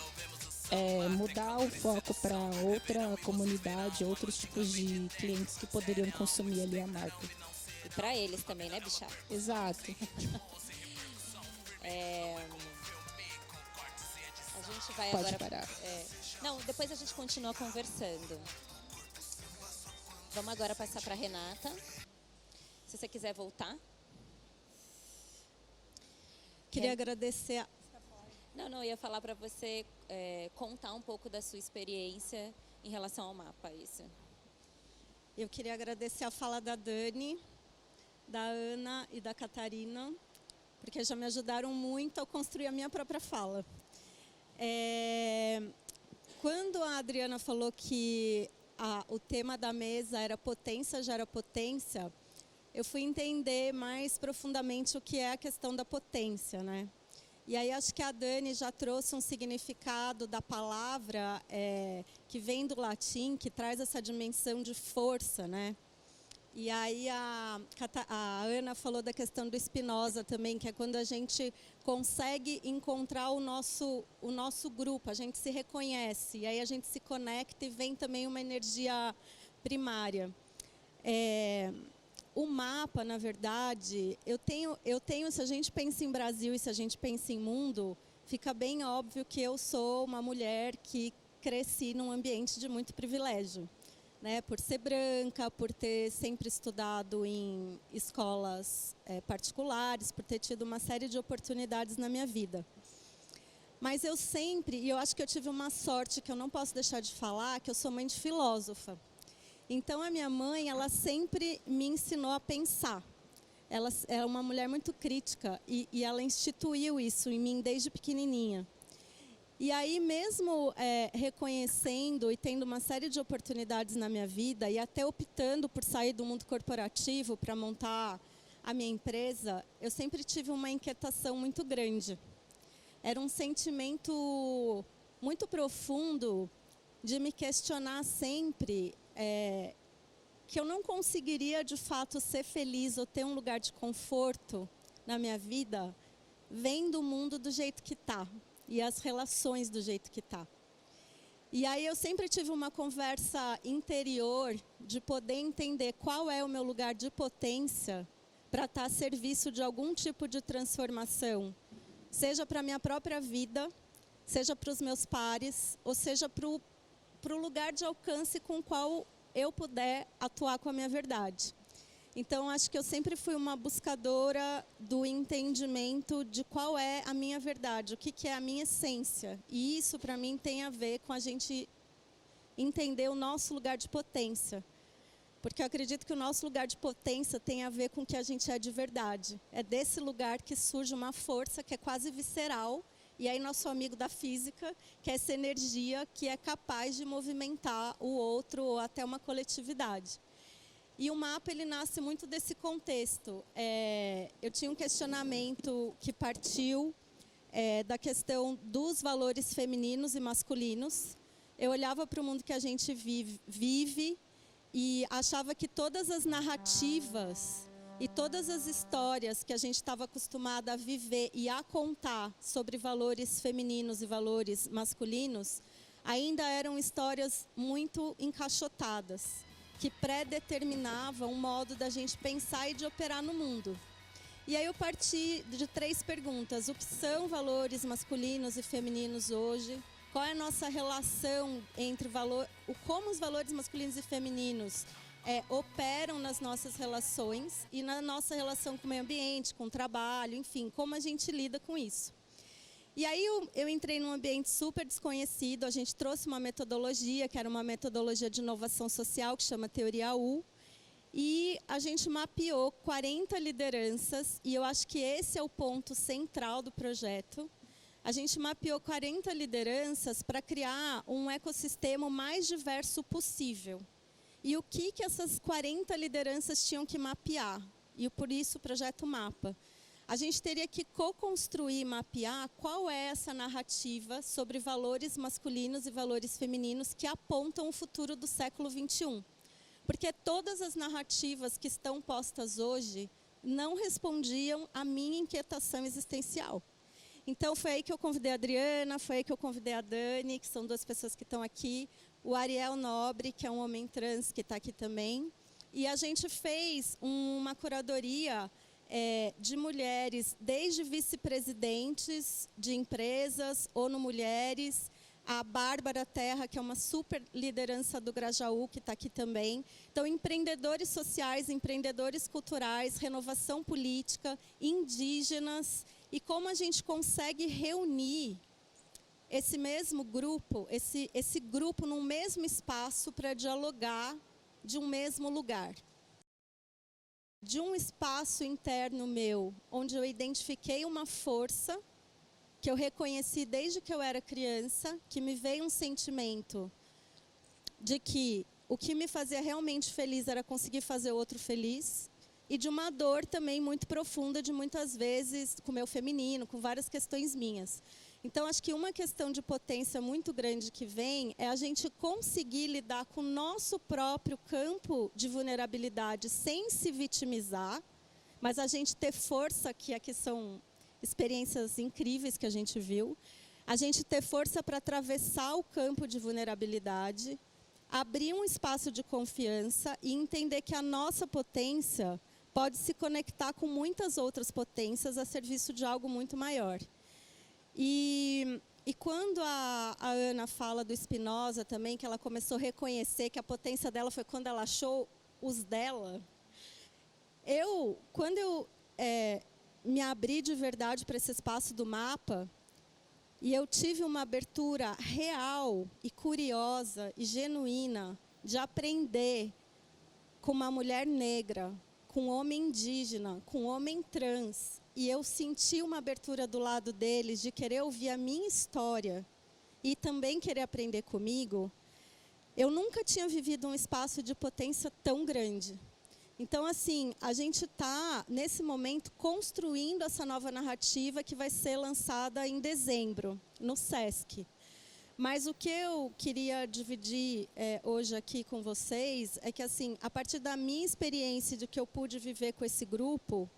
mudar o foco para outra comunidade, outros tipos de clientes que poderiam consumir ali a marca. E para eles também, né, bicha? Exato. A gente vai Pode agora. parar. Não, depois a gente continua conversando. Vamos agora passar para Renata. Se você quiser voltar. Queria agradecer. Não, eu ia falar para você contar um pouco da sua experiência em relação ao mapa, isso. Eu queria agradecer a fala da Dani, da Ana e da Catarina, porque já me ajudaram muito a construir a minha própria fala. Quando a Adriana falou que o tema da mesa era potência gera potência, eu fui entender mais profundamente o que é a questão da potência, né? E aí acho que a Dani já trouxe um significado da palavra que vem do latim, que traz essa dimensão de força, né? E aí a Ana falou da questão do Spinoza também, que é quando a gente consegue encontrar o nosso grupo, a gente se reconhece, e aí a gente se conecta e vem também uma energia primária. O mapa, na verdade, eu tenho, se a gente pensa em Brasil e se a gente pensa em mundo, fica bem óbvio que eu sou uma mulher que cresci num ambiente de muito privilégio. Né, por ser branca, por ter sempre estudado em escolas particulares, por ter tido uma série de oportunidades na minha vida. Mas eu sempre, e eu acho que eu tive uma sorte que eu não posso deixar de falar, que eu sou mãe de filósofa. Então a minha mãe, ela sempre me ensinou a pensar. Ela é uma mulher muito crítica e ela instituiu isso em mim desde pequenininha. E aí, mesmo reconhecendo e tendo uma série de oportunidades na minha vida e até optando por sair do mundo corporativo para montar a minha empresa, eu sempre tive uma inquietação muito grande. Era um sentimento muito profundo de me questionar sempre que eu não conseguiria, de fato, ser feliz ou ter um lugar de conforto na minha vida vendo o mundo do jeito que está. E as relações do jeito que está. E aí eu sempre tive uma conversa interior de poder entender qual é o meu lugar de potência para estar a serviço de algum tipo de transformação, seja para a minha própria vida, seja para os meus pares, ou seja para o lugar de alcance com o qual eu puder atuar com a minha verdade. Então, acho que eu sempre fui uma buscadora do entendimento de qual é a minha verdade, o que é a minha essência. E isso, para mim, tem a ver com a gente entender o nosso lugar de potência. Porque eu acredito que o nosso lugar de potência tem a ver com o que a gente é de verdade. É desse lugar que surge uma força que é quase visceral. E aí, nosso amigo da física, que é essa energia que é capaz de movimentar o outro ou até uma coletividade. E o mapa, ele nasce muito desse contexto. Eu tinha um questionamento que partiu da questão dos valores femininos e masculinos. Eu olhava para o mundo que a gente vive e achava que todas as narrativas e todas as histórias que a gente estava acostumada a viver e a contar sobre valores femininos e valores masculinos ainda eram histórias muito encaixotadas, que predeterminava um modo da gente pensar e de operar no mundo. E aí eu parti de 3 perguntas. O que são valores masculinos e femininos hoje? Qual é a nossa relação entre como os valores masculinos e femininos operam nas nossas relações e na nossa relação com o meio ambiente, com o trabalho, enfim, como a gente lida com isso. E aí eu entrei num ambiente super desconhecido, a gente trouxe uma metodologia, que era uma metodologia de inovação social, que chama Teoria U, e a gente mapeou 40 lideranças, e eu acho que esse é o ponto central do projeto. A gente mapeou 40 lideranças para criar um ecossistema o mais diverso possível. E o que essas 40 lideranças tinham que mapear? E por isso o projeto Mapa. A gente teria que co-construir e mapear qual é essa narrativa sobre valores masculinos e valores femininos que apontam o futuro do século XXI. Porque todas as narrativas que estão postas hoje não respondiam à minha inquietação existencial. Então, foi aí que eu convidei a Adriana, foi aí que eu convidei a Dani, que são 2 pessoas que estão aqui, o Ariel Nobre, que é um homem trans, que está aqui também. E a gente fez uma curadoria de mulheres, desde vice-presidentes de empresas, ONU Mulheres, a Bárbara Terra, que é uma super liderança do Grajaú, que está aqui também. Então, empreendedores sociais, empreendedores culturais, renovação política, indígenas, e como a gente consegue reunir esse mesmo grupo, esse grupo num mesmo espaço para dialogar de um mesmo lugar. De um espaço interno meu, onde eu identifiquei uma força que eu reconheci desde que eu era criança, que me veio um sentimento de que o que me fazia realmente feliz era conseguir fazer o outro feliz, e de uma dor também muito profunda, de muitas vezes com o meu feminino, com várias questões minhas. Então, acho que uma questão de potência muito grande que vem é a gente conseguir lidar com o nosso próprio campo de vulnerabilidade sem se vitimizar, mas a gente ter força, que aqui são experiências incríveis que a gente viu, a gente ter força para atravessar o campo de vulnerabilidade, abrir um espaço de confiança e entender que a nossa potência pode se conectar com muitas outras potências a serviço de algo muito maior. E quando a Ana fala do Spinoza também, que ela começou a reconhecer que a potência dela foi quando ela achou os dela, quando eu me abri de verdade para esse espaço do mapa, e eu tive uma abertura real e curiosa e genuína de aprender com uma mulher negra, com um homem indígena, com um homem trans, e eu senti uma abertura do lado deles de querer ouvir a minha história e também querer aprender comigo, eu nunca tinha vivido um espaço de potência tão grande. Então, assim, a gente está, nesse momento, construindo essa nova narrativa que vai ser lançada em dezembro, no SESC. Mas o que eu queria dividir hoje aqui com vocês é que, assim, a partir da minha experiência de que eu pude viver com esse grupo,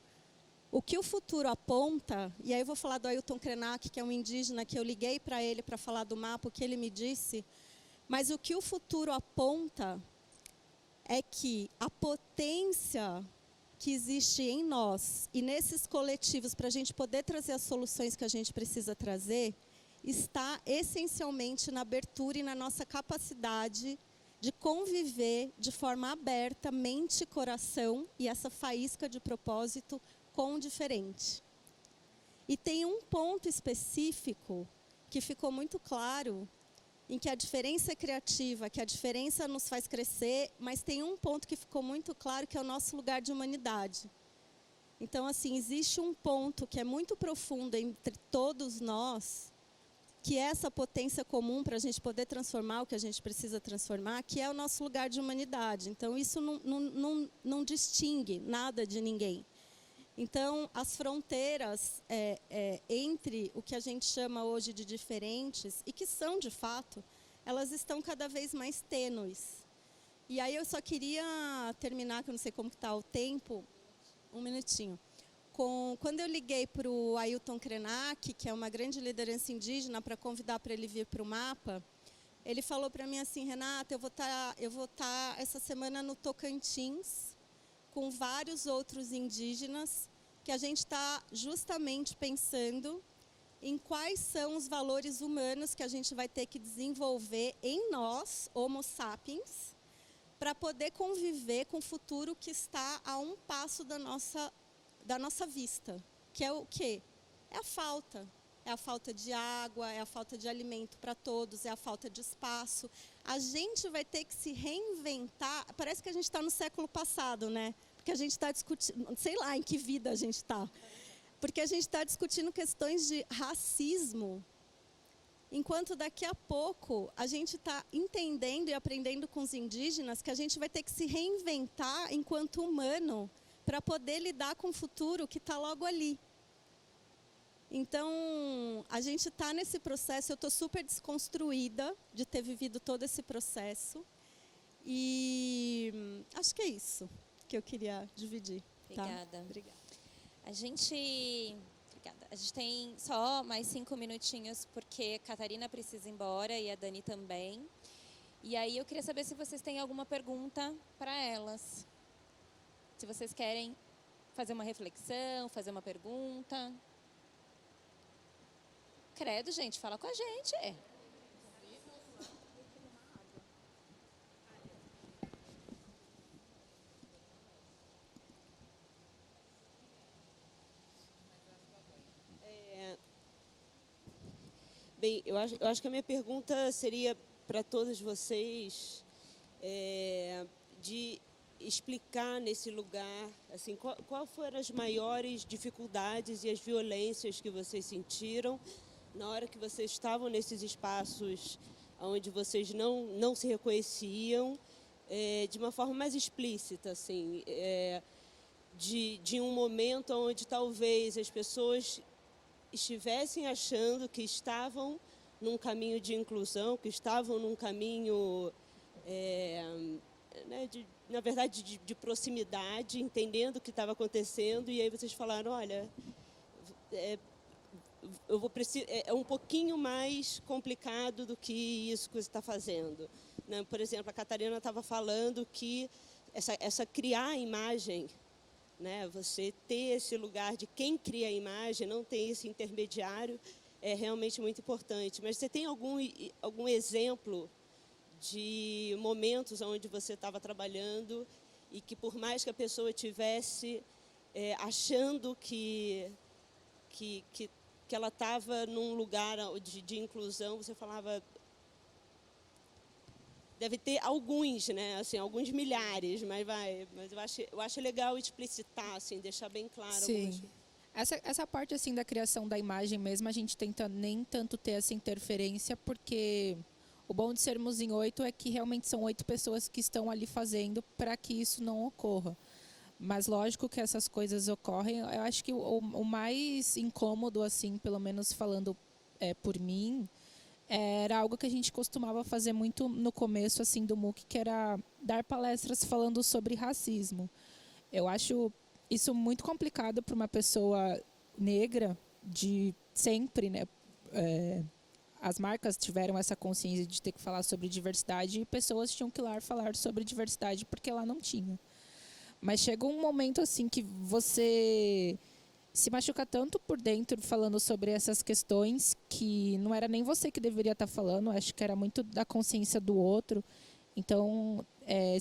o que o futuro aponta, e aí eu vou falar do Ailton Krenak, que é um indígena, que eu liguei para ele para falar do mapa, o que ele me disse, mas o que o futuro aponta é que a potência que existe em nós e nesses coletivos para a gente poder trazer as soluções que a gente precisa trazer, está essencialmente na abertura e na nossa capacidade de conviver de forma aberta, mente e coração, e essa faísca de propósito com o diferente. E tem um ponto específico que ficou muito claro, em que a diferença é criativa, que a diferença nos faz crescer, mas tem um ponto que ficou muito claro, que é o nosso lugar de humanidade. Então, assim, existe um ponto que é muito profundo entre todos nós, que é essa potência comum para a gente poder transformar o que a gente precisa transformar, que é o nosso lugar de humanidade. Então, isso não distingue nada de ninguém. Então, as fronteiras entre o que a gente chama hoje de diferentes, e que são de fato, elas estão cada vez mais tênues. E aí eu só queria terminar, que eu não sei como está o tempo, um minutinho. Quando eu liguei para o Ailton Krenak, que é uma grande liderança indígena, para convidar para ele vir para o mapa, ele falou para mim assim: Renata, eu vou estar essa semana no Tocantins, com vários outros indígenas, que a gente está justamente pensando em quais são os valores humanos que a gente vai ter que desenvolver em nós, Homo sapiens, para poder conviver com o futuro que está a um passo da nossa vista, que é o quê? É a falta. É a falta de água, é a falta de alimento para todos, é a falta de espaço. A gente vai ter que se reinventar. Parece que a gente está no século passado, né? Porque a gente está discutindo, sei lá em que vida a gente está. Porque a gente está discutindo questões de racismo, enquanto daqui a pouco a gente está entendendo e aprendendo com os indígenas que a gente vai ter que se reinventar enquanto humano para poder lidar com o futuro que está logo ali. Então, a gente está nesse processo, eu estou super desconstruída de ter vivido todo esse processo. E acho que é isso que eu queria dividir. Obrigada. Tá? Obrigada. A gente tem só mais 5 minutinhos, porque a Catarina precisa ir embora e a Dani também. E aí eu queria saber se vocês têm alguma pergunta para elas. Se vocês querem fazer uma reflexão, fazer uma pergunta. Credo, gente, fala com a gente. Bem, eu acho que a minha pergunta seria para todos vocês, de explicar nesse lugar, assim, qual foram as maiores dificuldades e as violências que vocês sentiram na hora que vocês estavam nesses espaços onde vocês não se reconheciam, de uma forma mais explícita, assim, de um momento onde talvez as pessoas estivessem achando que estavam num caminho de inclusão, que estavam num caminho, né, na verdade, de proximidade, entendendo o que estava acontecendo, e aí vocês falaram, olha, eu vou é um pouquinho mais complicado do que isso que você está fazendo. Né? Por exemplo, a Catarina estava falando que essa criar a imagem, né, você ter esse lugar de quem cria a imagem, não tem esse intermediário, é realmente muito importante. Mas você tem algum exemplo de momentos onde você estava trabalhando e que, por mais que a pessoa tivesse achando que ela estava num lugar de inclusão, você falava... Deve ter alguns, né? Assim, alguns milhares, mas eu acho legal explicitar, assim, deixar bem claro. Sim. Essa parte assim da criação da imagem mesmo, a gente tenta nem tanto ter essa interferência, porque o bom de sermos em 8 é que realmente são 8 pessoas que estão ali fazendo para que isso não ocorra. Mas lógico que essas coisas ocorrem. Eu acho que o mais incômodo, assim, pelo menos falando por mim, era algo que a gente costumava fazer muito no começo assim do MOOC, que era dar palestras falando sobre racismo. Eu acho isso muito complicado para uma pessoa negra, de sempre, né? As marcas tiveram essa consciência de ter que falar sobre diversidade, e pessoas tinham que ir lá falar sobre diversidade porque ela não tinha. Mas chega um momento assim que você se machuca tanto por dentro falando sobre essas questões que não era nem você que deveria estar falando, acho que era muito da consciência do outro. Então,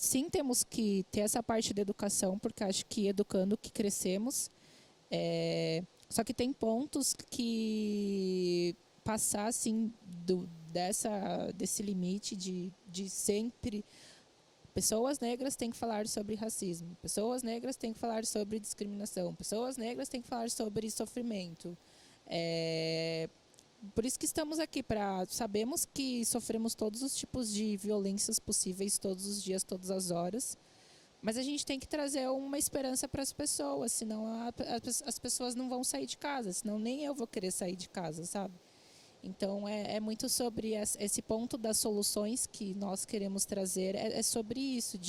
sim, temos que ter essa parte da educação, porque acho que educando que crescemos. Só que tem pontos que passar assim, desse limite de sempre... Pessoas negras têm que falar sobre racismo, pessoas negras têm que falar sobre discriminação, pessoas negras têm que falar sobre sofrimento. Por isso que estamos aqui, sabemos que sofremos todos os tipos de violências possíveis, todos os dias, todas as horas, mas a gente tem que trazer uma esperança para as pessoas, senão as pessoas não vão sair de casa, senão nem eu vou querer sair de casa, sabe? Então, é muito sobre esse ponto das soluções que nós queremos trazer. É sobre isso,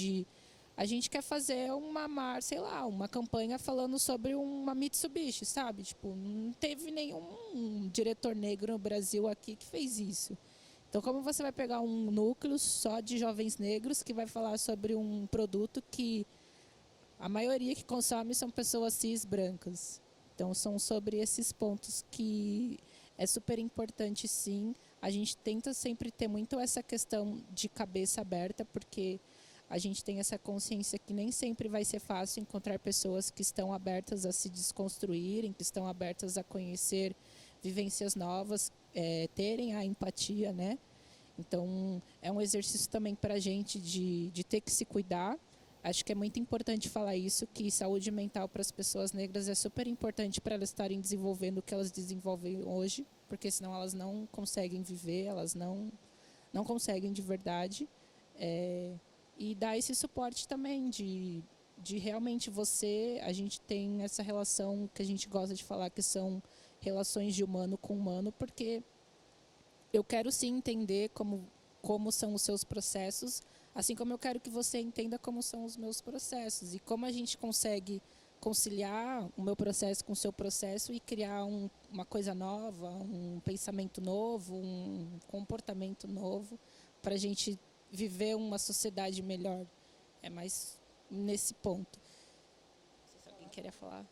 a gente quer fazer uma campanha falando sobre uma Mitsubishi, sabe? Tipo, não teve nenhum diretor negro no Brasil aqui que fez isso. Então, como você vai pegar um núcleo só de jovens negros que vai falar sobre um produto que a maioria que consome são pessoas cis brancas? Então, são sobre esses pontos que... É super importante, sim. A gente tenta sempre ter muito essa questão de cabeça aberta, porque a gente tem essa consciência que nem sempre vai ser fácil encontrar pessoas que estão abertas a se desconstruírem, que estão abertas a conhecer vivências novas, terem a empatia, né? Então, é um exercício também para a gente de ter que se cuidar. Acho que é muito importante falar isso, que saúde mental para as pessoas negras é super importante para elas estarem desenvolvendo o que elas desenvolvem hoje, porque senão elas não conseguem viver, elas não conseguem de verdade. E dar esse suporte também de realmente a gente tem essa relação que a gente gosta de falar, que são relações de humano com humano, porque eu quero sim entender como são os seus processos, assim como eu quero que você entenda como são os meus processos e como a gente consegue conciliar o meu processo com o seu processo e criar uma coisa nova, um pensamento novo, um comportamento novo para a gente viver uma sociedade melhor. É mais nesse ponto. Não sei se alguém queria falar.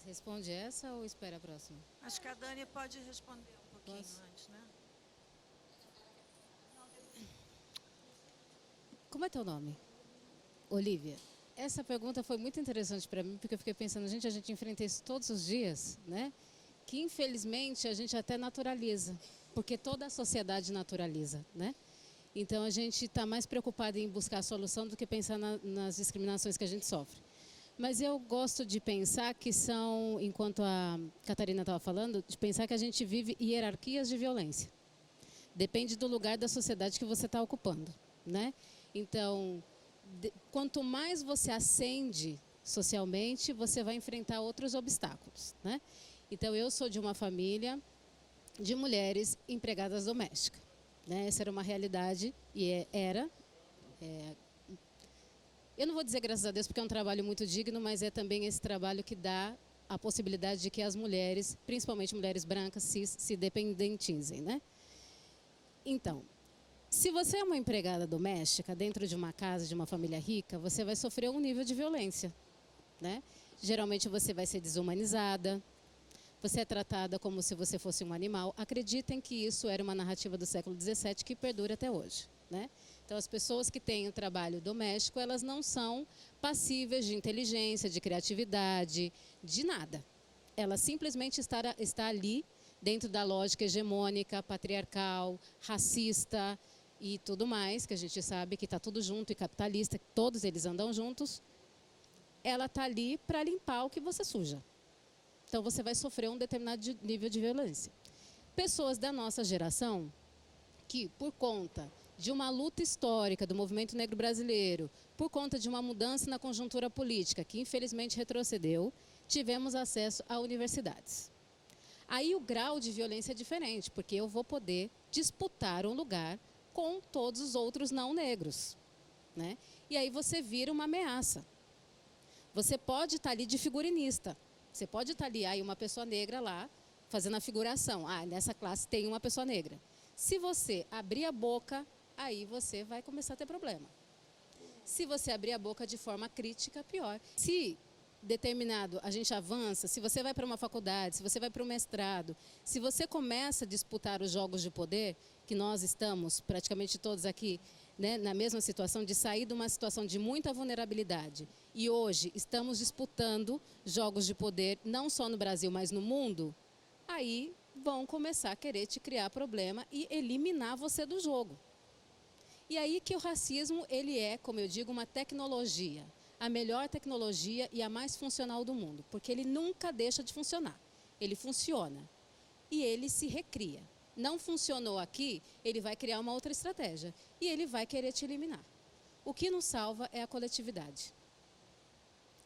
Responde essa ou espera a próxima? Acho que a Dani pode responder um pouquinho antes, né? Como é teu nome? Olivia. Essa pergunta foi muito interessante para mim, porque eu fiquei pensando, a gente enfrenta isso todos os dias, né? Que infelizmente a gente até naturaliza, porque toda a sociedade naturaliza, né? Então a gente está mais preocupado em buscar a solução do que pensar nas discriminações que a gente sofre. Mas eu gosto de pensar que são, enquanto a Catarina estava falando, de pensar que a gente vive hierarquias de violência. Depende do lugar da sociedade que você está ocupando. né? Então, quanto mais você ascende socialmente, você vai enfrentar outros obstáculos, né? Então, eu sou de uma família de mulheres empregadas domésticas, né? Essa era uma realidade e era. Eu não vou dizer graças a Deus porque é um trabalho muito digno, mas é também esse trabalho que dá a possibilidade de que as mulheres, principalmente mulheres brancas, se dependentizem, né? Então, se você é uma empregada doméstica dentro de uma casa, de uma família rica, você vai sofrer um nível de violência, né? Geralmente você vai ser desumanizada, você é tratada como se você fosse um animal. Acreditem que isso era uma narrativa do século XVII que perdura até hoje, né? Então, as pessoas que têm o trabalho doméstico, elas não são passíveis de inteligência, de criatividade, de nada. Ela simplesmente está ali dentro da lógica hegemônica, patriarcal, racista e tudo mais, que a gente sabe que está tudo junto, e capitalista, que todos eles andam juntos. Ela está ali para limpar o que você suja. Então, você vai sofrer um determinado nível de violência. Pessoas da nossa geração que, por conta de uma luta histórica do movimento negro brasileiro, por conta de uma mudança na conjuntura política, que infelizmente retrocedeu, tivemos acesso a universidades. Aí o grau de violência é diferente, porque eu vou poder disputar um lugar com todos os outros não negros, né? E aí você vira uma ameaça. Você pode estar ali de figurinista, você pode estar ali, aí uma pessoa negra lá, fazendo a figuração. Ah, nessa classe tem uma pessoa negra. Se você abrir a boca, aí você vai começar a ter problema. Se você abrir a boca de forma crítica, pior. Se determinado, a gente avança, se você vai para uma faculdade, se você vai para um mestrado, se você começa a disputar os jogos de poder, que nós estamos, praticamente todos aqui, né, na mesma situação, de sair de uma situação de muita vulnerabilidade, e hoje estamos disputando jogos de poder, não só no Brasil, mas no mundo, aí vão começar a querer te criar problema e eliminar você do jogo. E aí que o racismo, ele é, como eu digo, uma tecnologia, a melhor tecnologia e a mais funcional do mundo, porque ele nunca deixa de funcionar. Ele funciona e ele se recria. Não funcionou aqui, ele vai criar uma outra estratégia e ele vai querer te eliminar. O que nos salva é a coletividade.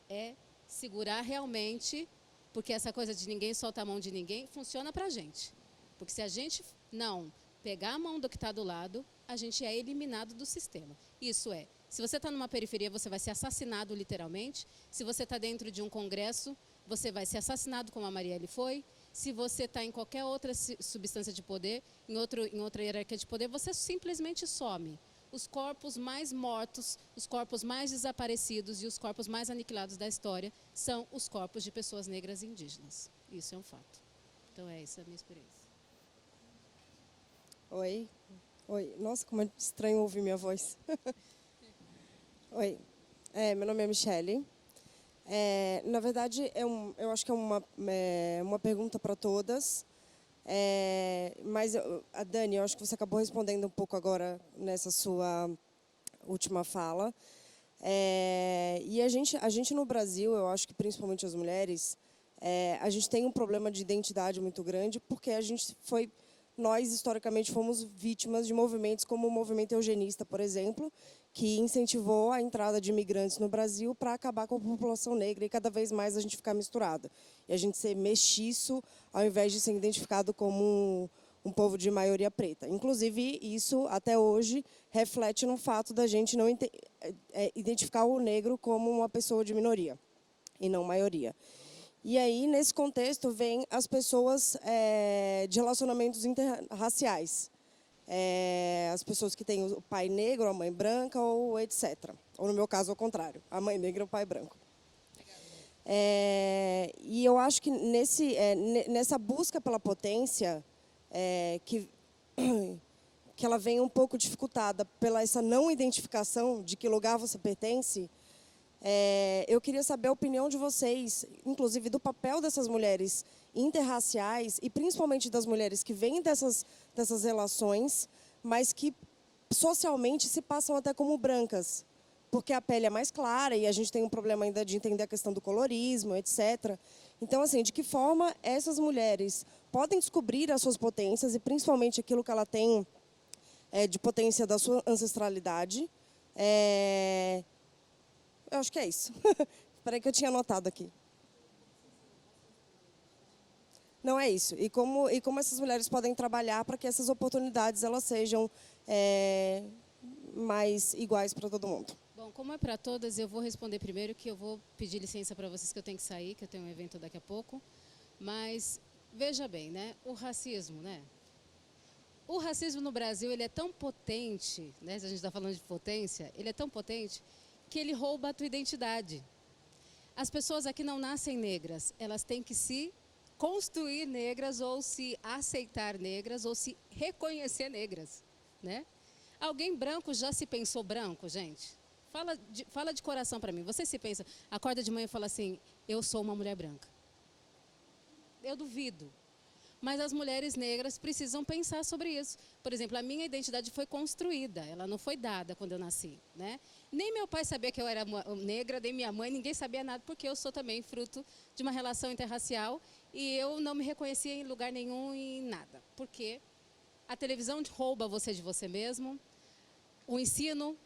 É segurar realmente, porque essa coisa de ninguém solta a mão de ninguém funciona pra gente. Porque se a gente não pegar a mão do que está do lado, a gente é eliminado do sistema. Isso é, se você está numa periferia, você vai ser assassinado literalmente. Se você está dentro de um congresso, você vai ser assassinado como a Marielle foi. Se você está em qualquer outra substância de poder, em outra hierarquia de poder, você simplesmente some. Os corpos mais mortos, os corpos mais desaparecidos e os corpos mais aniquilados da história são os corpos de pessoas negras e indígenas. Isso é um fato. Então, essa é a minha experiência. Oi. Oi. Nossa, como é estranho ouvir minha voz. Oi. Meu nome é Michele. Na verdade, eu acho que é uma pergunta para todas. Mas, a Dani, eu acho que você acabou respondendo um pouco agora nessa sua última fala. E a gente no Brasil, eu acho que principalmente as mulheres, a gente tem um problema de identidade muito grande, porque nós, historicamente, fomos vítimas de movimentos como o movimento eugenista, por exemplo, que incentivou a entrada de imigrantes no Brasil para acabar com a população negra e cada vez mais a gente ficar misturada. E a gente ser mestiço ao invés de ser identificado como um povo de maioria preta. Inclusive, isso, até hoje, reflete no fato da gente não identificar o negro como uma pessoa de minoria e não maioria. E aí, nesse contexto, vem as pessoas de relacionamentos interraciais. As pessoas que têm o pai negro, a mãe branca, ou etc. Ou, no meu caso, ao contrário, a mãe negra e o pai branco. E eu acho que nessa busca pela potência, que ela vem um pouco dificultada pela essa não identificação de que lugar você pertence, eu queria saber a opinião de vocês, inclusive do papel dessas mulheres interraciais e principalmente das mulheres que vêm dessas relações, mas que socialmente se passam até como brancas, porque a pele é mais clara e a gente tem um problema ainda de entender a questão do colorismo, etc. Então, assim, de que forma essas mulheres podem descobrir as suas potências e principalmente aquilo que ela tem de potência da sua ancestralidade. Eu acho que é isso. Espera aí que eu tinha anotado aqui. Não é isso. E como essas mulheres podem trabalhar para que essas oportunidades elas sejam mais iguais para todo mundo. Bom, como é para todas, eu vou responder primeiro, que eu vou pedir licença para vocês, que eu tenho que sair, que eu tenho um evento daqui a pouco. Mas, veja bem, né? O racismo, né? O racismo no Brasil, ele é tão potente, né? Se a gente está falando de potência, ele é tão potente que ele rouba a tua identidade. As pessoas aqui não nascem negras, elas têm que se construir negras, ou se aceitar negras, ou se reconhecer negras, né? Alguém branco já se pensou branco, gente? Fala de coração para mim. Você se pensa, acorda de manhã e fala assim, eu sou uma mulher branca. Eu duvido. Mas as mulheres negras precisam pensar sobre isso. Por exemplo, a minha identidade foi construída, ela não foi dada quando eu nasci, né? Nem meu pai sabia que eu era negra, nem minha mãe, ninguém sabia nada, porque eu sou também fruto de uma relação interracial e eu não me reconhecia em lugar nenhum e nada. Porque a televisão rouba você de você mesmo, o ensino,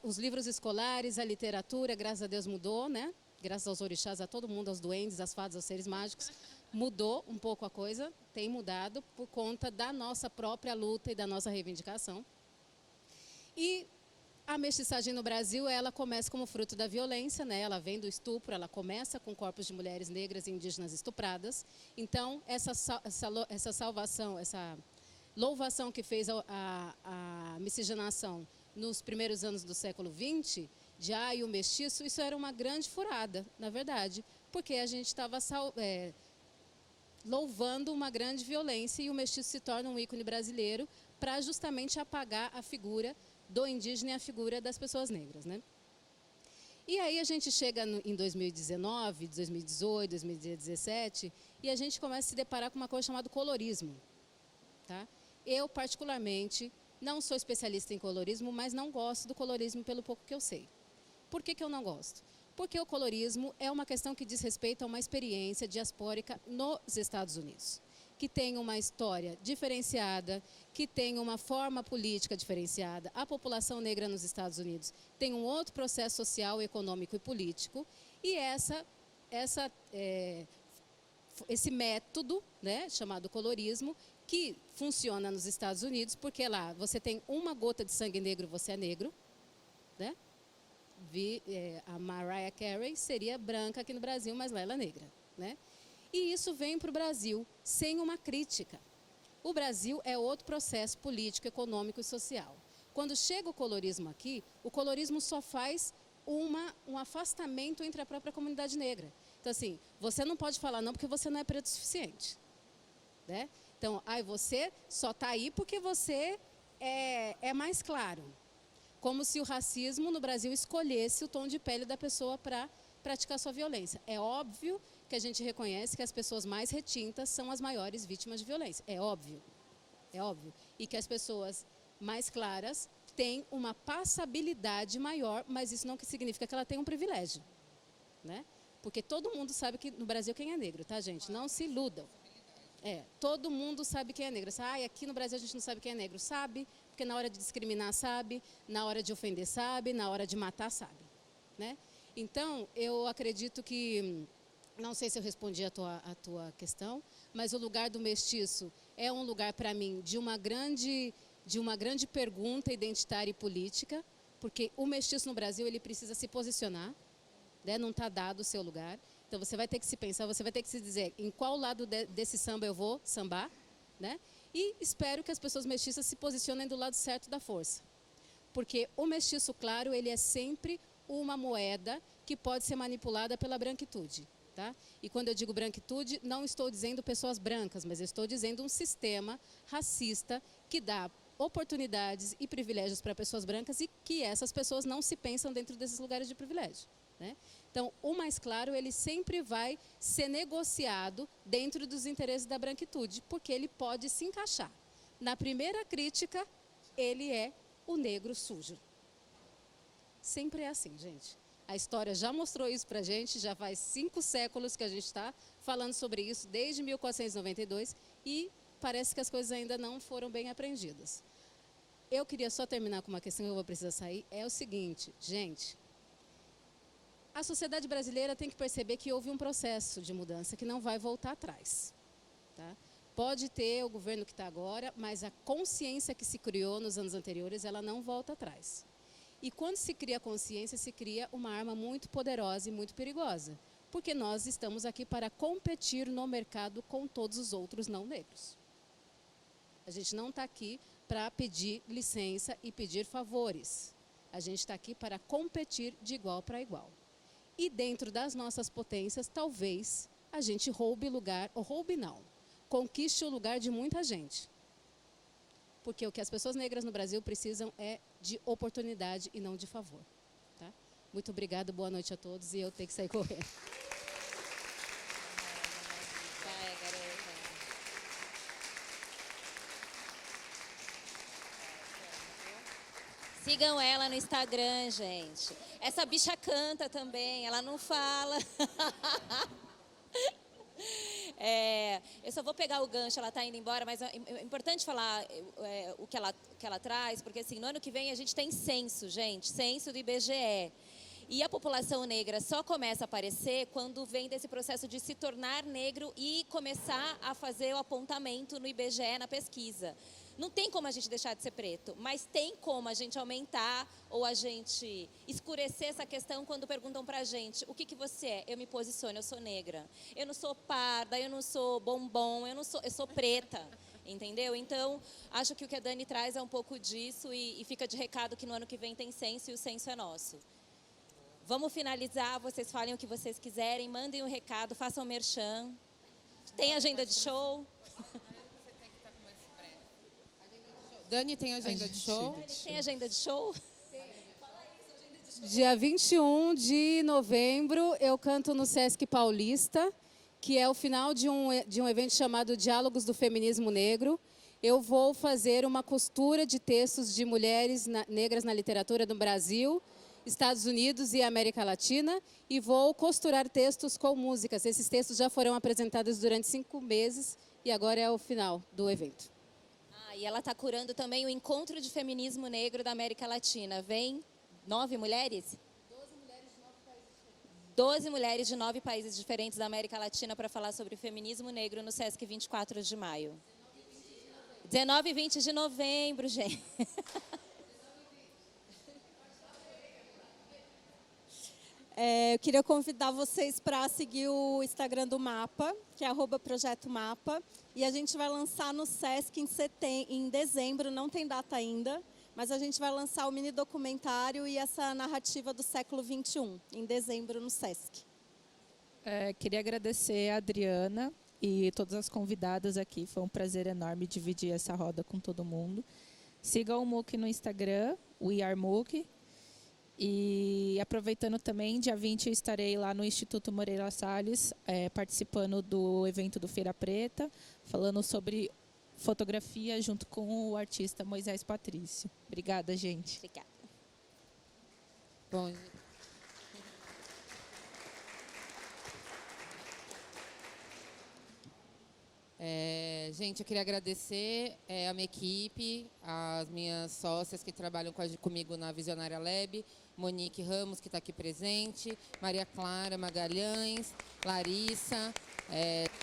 os livros escolares, a literatura, graças a Deus mudou, né? Graças aos orixás, a todo mundo, aos duendes, às fadas, aos seres mágicos, mudou um pouco a coisa, tem mudado por conta da nossa própria luta e da nossa reivindicação. E a mestiçagem no Brasil, ela começa como fruto da violência, né? Ela vem do estupro, ela começa com corpos de mulheres negras e indígenas estupradas. Então, essa salvação, essa louvação que fez a miscigenação nos primeiros anos do século XX, de e o mestiço, isso era uma grande furada, na verdade, porque a gente estava louvando uma grande violência e o mestiço se torna um ícone brasileiro para justamente apagar a figura do indígena e a figura das pessoas negras, né? E aí a gente chega em 2019, 2018, 2017 e a gente começa a se deparar com uma coisa chamada colorismo, tá? Eu, particularmente, não sou especialista em colorismo, mas não gosto do colorismo pelo pouco que eu sei. Por que eu não gosto? Porque o colorismo é uma questão que diz respeito a uma experiência diaspórica nos Estados Unidos, que tem uma história diferenciada, que tem uma forma política diferenciada. A população negra nos Estados Unidos tem um outro processo social, econômico e político, e esse método, né, chamado colorismo, que funciona nos Estados Unidos, porque lá você tem uma gota de sangue negro, você é negro, né? A Mariah Carey seria branca aqui no Brasil, mas lá ela é negra, né? E isso vem para o Brasil sem uma crítica. O Brasil é outro processo político, econômico e social. Quando chega o colorismo aqui, o colorismo só faz um afastamento entre a própria comunidade negra. Então, assim, você não pode falar não porque você não é preto o suficiente, né? Então, você só está aí porque você é mais claro. Como se o racismo no Brasil escolhesse o tom de pele da pessoa para praticar sua violência. É óbvio que a gente reconhece que as pessoas mais retintas são as maiores vítimas de violência. É óbvio. É óbvio. E que as pessoas mais claras têm uma passabilidade maior, mas isso não significa que ela tem um privilégio, né? Porque todo mundo sabe que no Brasil quem é negro, tá, gente? Não se iludam. Todo mundo sabe quem é negro. Aqui no Brasil a gente não sabe quem é negro. Sabe, porque na hora de discriminar sabe, na hora de ofender sabe, na hora de matar sabe, né? Então, eu acredito que, não sei se eu respondi a tua questão, mas o lugar do mestiço é um lugar, para mim, de uma grande pergunta identitária e política, porque o mestiço no Brasil ele precisa se posicionar, né? Não está dado o seu lugar. Então, você vai ter que se pensar, você vai ter que se dizer em qual lado desse samba eu vou sambar, né? E espero que as pessoas mestiças se posicionem do lado certo da força. Porque o mestiço claro, ele é sempre uma moeda que pode ser manipulada pela branquitude, tá? E quando eu digo branquitude, não estou dizendo pessoas brancas, mas eu estou dizendo um sistema racista que dá oportunidades e privilégios para pessoas brancas e que essas pessoas não se pensam dentro desses lugares de privilégio, né? Então, o mais claro, ele sempre vai ser negociado dentro dos interesses da branquitude, porque ele pode se encaixar. Na primeira crítica, ele é o negro sujo. Sempre é assim, gente. A história já mostrou isso para a gente, já faz 5 séculos que a gente está falando sobre isso, desde 1492, e parece que as coisas ainda não foram bem aprendidas. Eu queria só terminar com uma questão que eu vou precisar sair. É o seguinte, gente. A sociedade brasileira tem que perceber que houve um processo de mudança que não vai voltar atrás. Tá? Pode ter o governo que está agora, mas a consciência que se criou nos anos anteriores, ela não volta atrás. E quando se cria consciência, se cria uma arma muito poderosa e muito perigosa. Porque nós estamos aqui para competir no mercado com todos os outros não negros. A gente não está aqui para pedir licença e pedir favores. A gente está aqui para competir de igual para igual. E dentro das nossas potências, talvez a gente roube lugar, ou roube não, conquiste o lugar de muita gente. Porque o que as pessoas negras no Brasil precisam é de oportunidade e não de favor. Tá? Muito obrigada, boa noite a todos e eu tenho que sair correndo. Vai, garota. Sigam ela no Instagram, gente. Essa bicha canta também, ela não fala. Eu só vou pegar o gancho, ela está indo embora, mas é importante falar o que ela traz, porque assim, no ano que vem a gente tem censo, gente, censo do IBGE. E a população negra só começa a aparecer quando vem desse processo de se tornar negro e começar a fazer o apontamento no IBGE, na pesquisa. Não tem como a gente deixar de ser preto, mas tem como a gente aumentar ou a gente escurecer essa questão quando perguntam pra gente: o que você é? Eu me posiciono, eu sou negra. Eu não sou parda, eu não sou bombom, eu sou preta, entendeu? Então, acho que o que a Dani traz é um pouco disso e fica de recado que no ano que vem tem censo e o censo é nosso. Vamos finalizar, vocês falem o que vocês quiserem, mandem um recado, façam merchan. Tem agenda de show? Dani tem agenda de show? Dani tem agenda de show? Dia 21 de novembro, eu canto no Sesc Paulista, que é o final de um evento chamado Diálogos do Feminismo Negro. Eu vou fazer uma costura de textos de mulheres negras na literatura do Brasil, Estados Unidos e América Latina, e vou costurar textos com músicas. Esses textos já foram apresentados durante 5 meses e agora é o final do evento. E ela está curando também o Encontro de Feminismo Negro da América Latina. Vem 9 mulheres? 12 mulheres de 9 países diferentes da América Latina para falar sobre o feminismo negro no Sesc 24 de maio. 19 e 20 de novembro, gente. Eu queria convidar vocês para seguir o Instagram do Mapa, que é @Projeto Mapa. E a gente vai lançar no Sesc em dezembro, não tem data ainda, mas a gente vai lançar o mini documentário e essa narrativa do século XXI, em dezembro no Sesc. Queria agradecer a Adriana e todas as convidadas aqui. Foi um prazer enorme dividir essa roda com todo mundo. Sigam o MOOC no Instagram, We Are MOOC. E aproveitando também, dia 20 eu estarei lá no Instituto Moreira Salles, participando do evento do Feira Preta, falando sobre fotografia junto com o artista Moisés Patrício. Obrigada, gente. Obrigada. Bom, gente, eu queria agradecer a minha equipe, as minhas sócias que trabalham comigo na Visionária Lab, Monique Ramos, que está aqui presente, Maria Clara Magalhães, Larissa.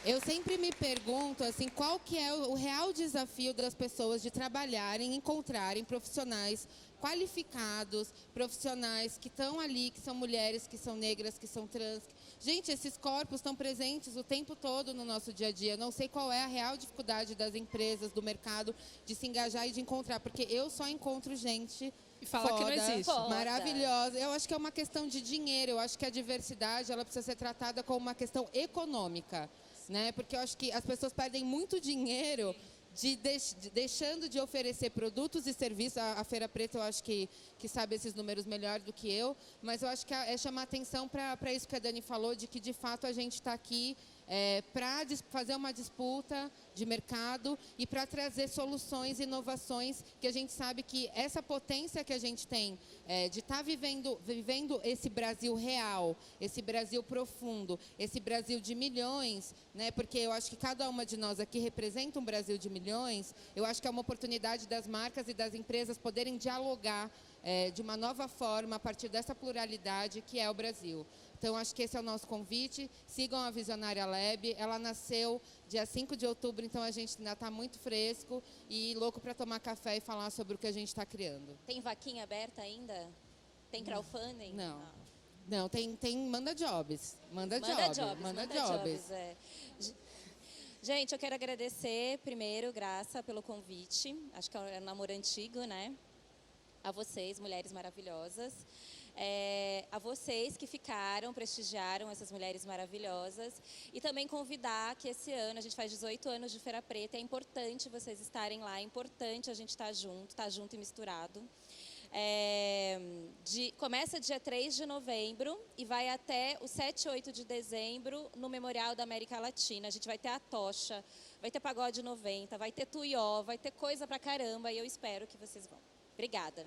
Eu sempre me pergunto assim, qual que é o real desafio das pessoas de trabalharem, encontrarem profissionais qualificados, profissionais que estão ali, que são mulheres, que são negras, que são trans. Gente, esses corpos estão presentes o tempo todo no nosso dia a dia. Não sei qual é a real dificuldade das empresas, do mercado, de se engajar e de encontrar, porque eu só encontro gente e fala foda, que não existe. Maravilhosa. Eu acho que é uma questão de dinheiro. Eu acho que a diversidade ela precisa ser tratada como uma questão econômica, né? Porque eu acho que as pessoas perdem muito dinheiro deixando de oferecer produtos e serviços. A Feira Preta, eu acho que sabe esses números melhor do que eu, mas eu acho que é chamar atenção para isso que a Dani falou, de que, de fato, a gente está aqui para fazer uma disputa de mercado e para trazer soluções, inovações, que a gente sabe que essa potência que a gente tem de estar vivendo esse Brasil real, esse Brasil profundo, esse Brasil de milhões, né? Porque eu acho que cada uma de nós aqui representa um Brasil de milhões. Eu acho que é uma oportunidade das marcas e das empresas poderem dialogar de uma nova forma a partir dessa pluralidade que é o Brasil. Então, acho que esse é o nosso convite. Sigam a Visionária Lab. Ela nasceu dia 5 de outubro, então a gente ainda está muito fresco e louco para tomar café e falar sobre o que a gente está criando. Tem vaquinha aberta ainda? Tem crowdfunding? Não. Não, tem manda jobs. Manda jobs. Gente, eu quero agradecer primeiro, Graça, pelo convite. Acho que é um namoro antigo, né? A vocês, mulheres maravilhosas. A vocês que ficaram, prestigiaram essas mulheres maravilhosas. E também convidar que esse ano, a gente faz 18 anos de Feira Preta, é importante vocês estarem lá, é importante a gente estar junto e misturado. Começa dia 3 de novembro e vai até o 7 e 8 de dezembro no Memorial da América Latina. A gente vai ter a tocha, vai ter pagode 90, vai ter tuió, vai ter coisa pra caramba e eu espero que vocês vão. Obrigada.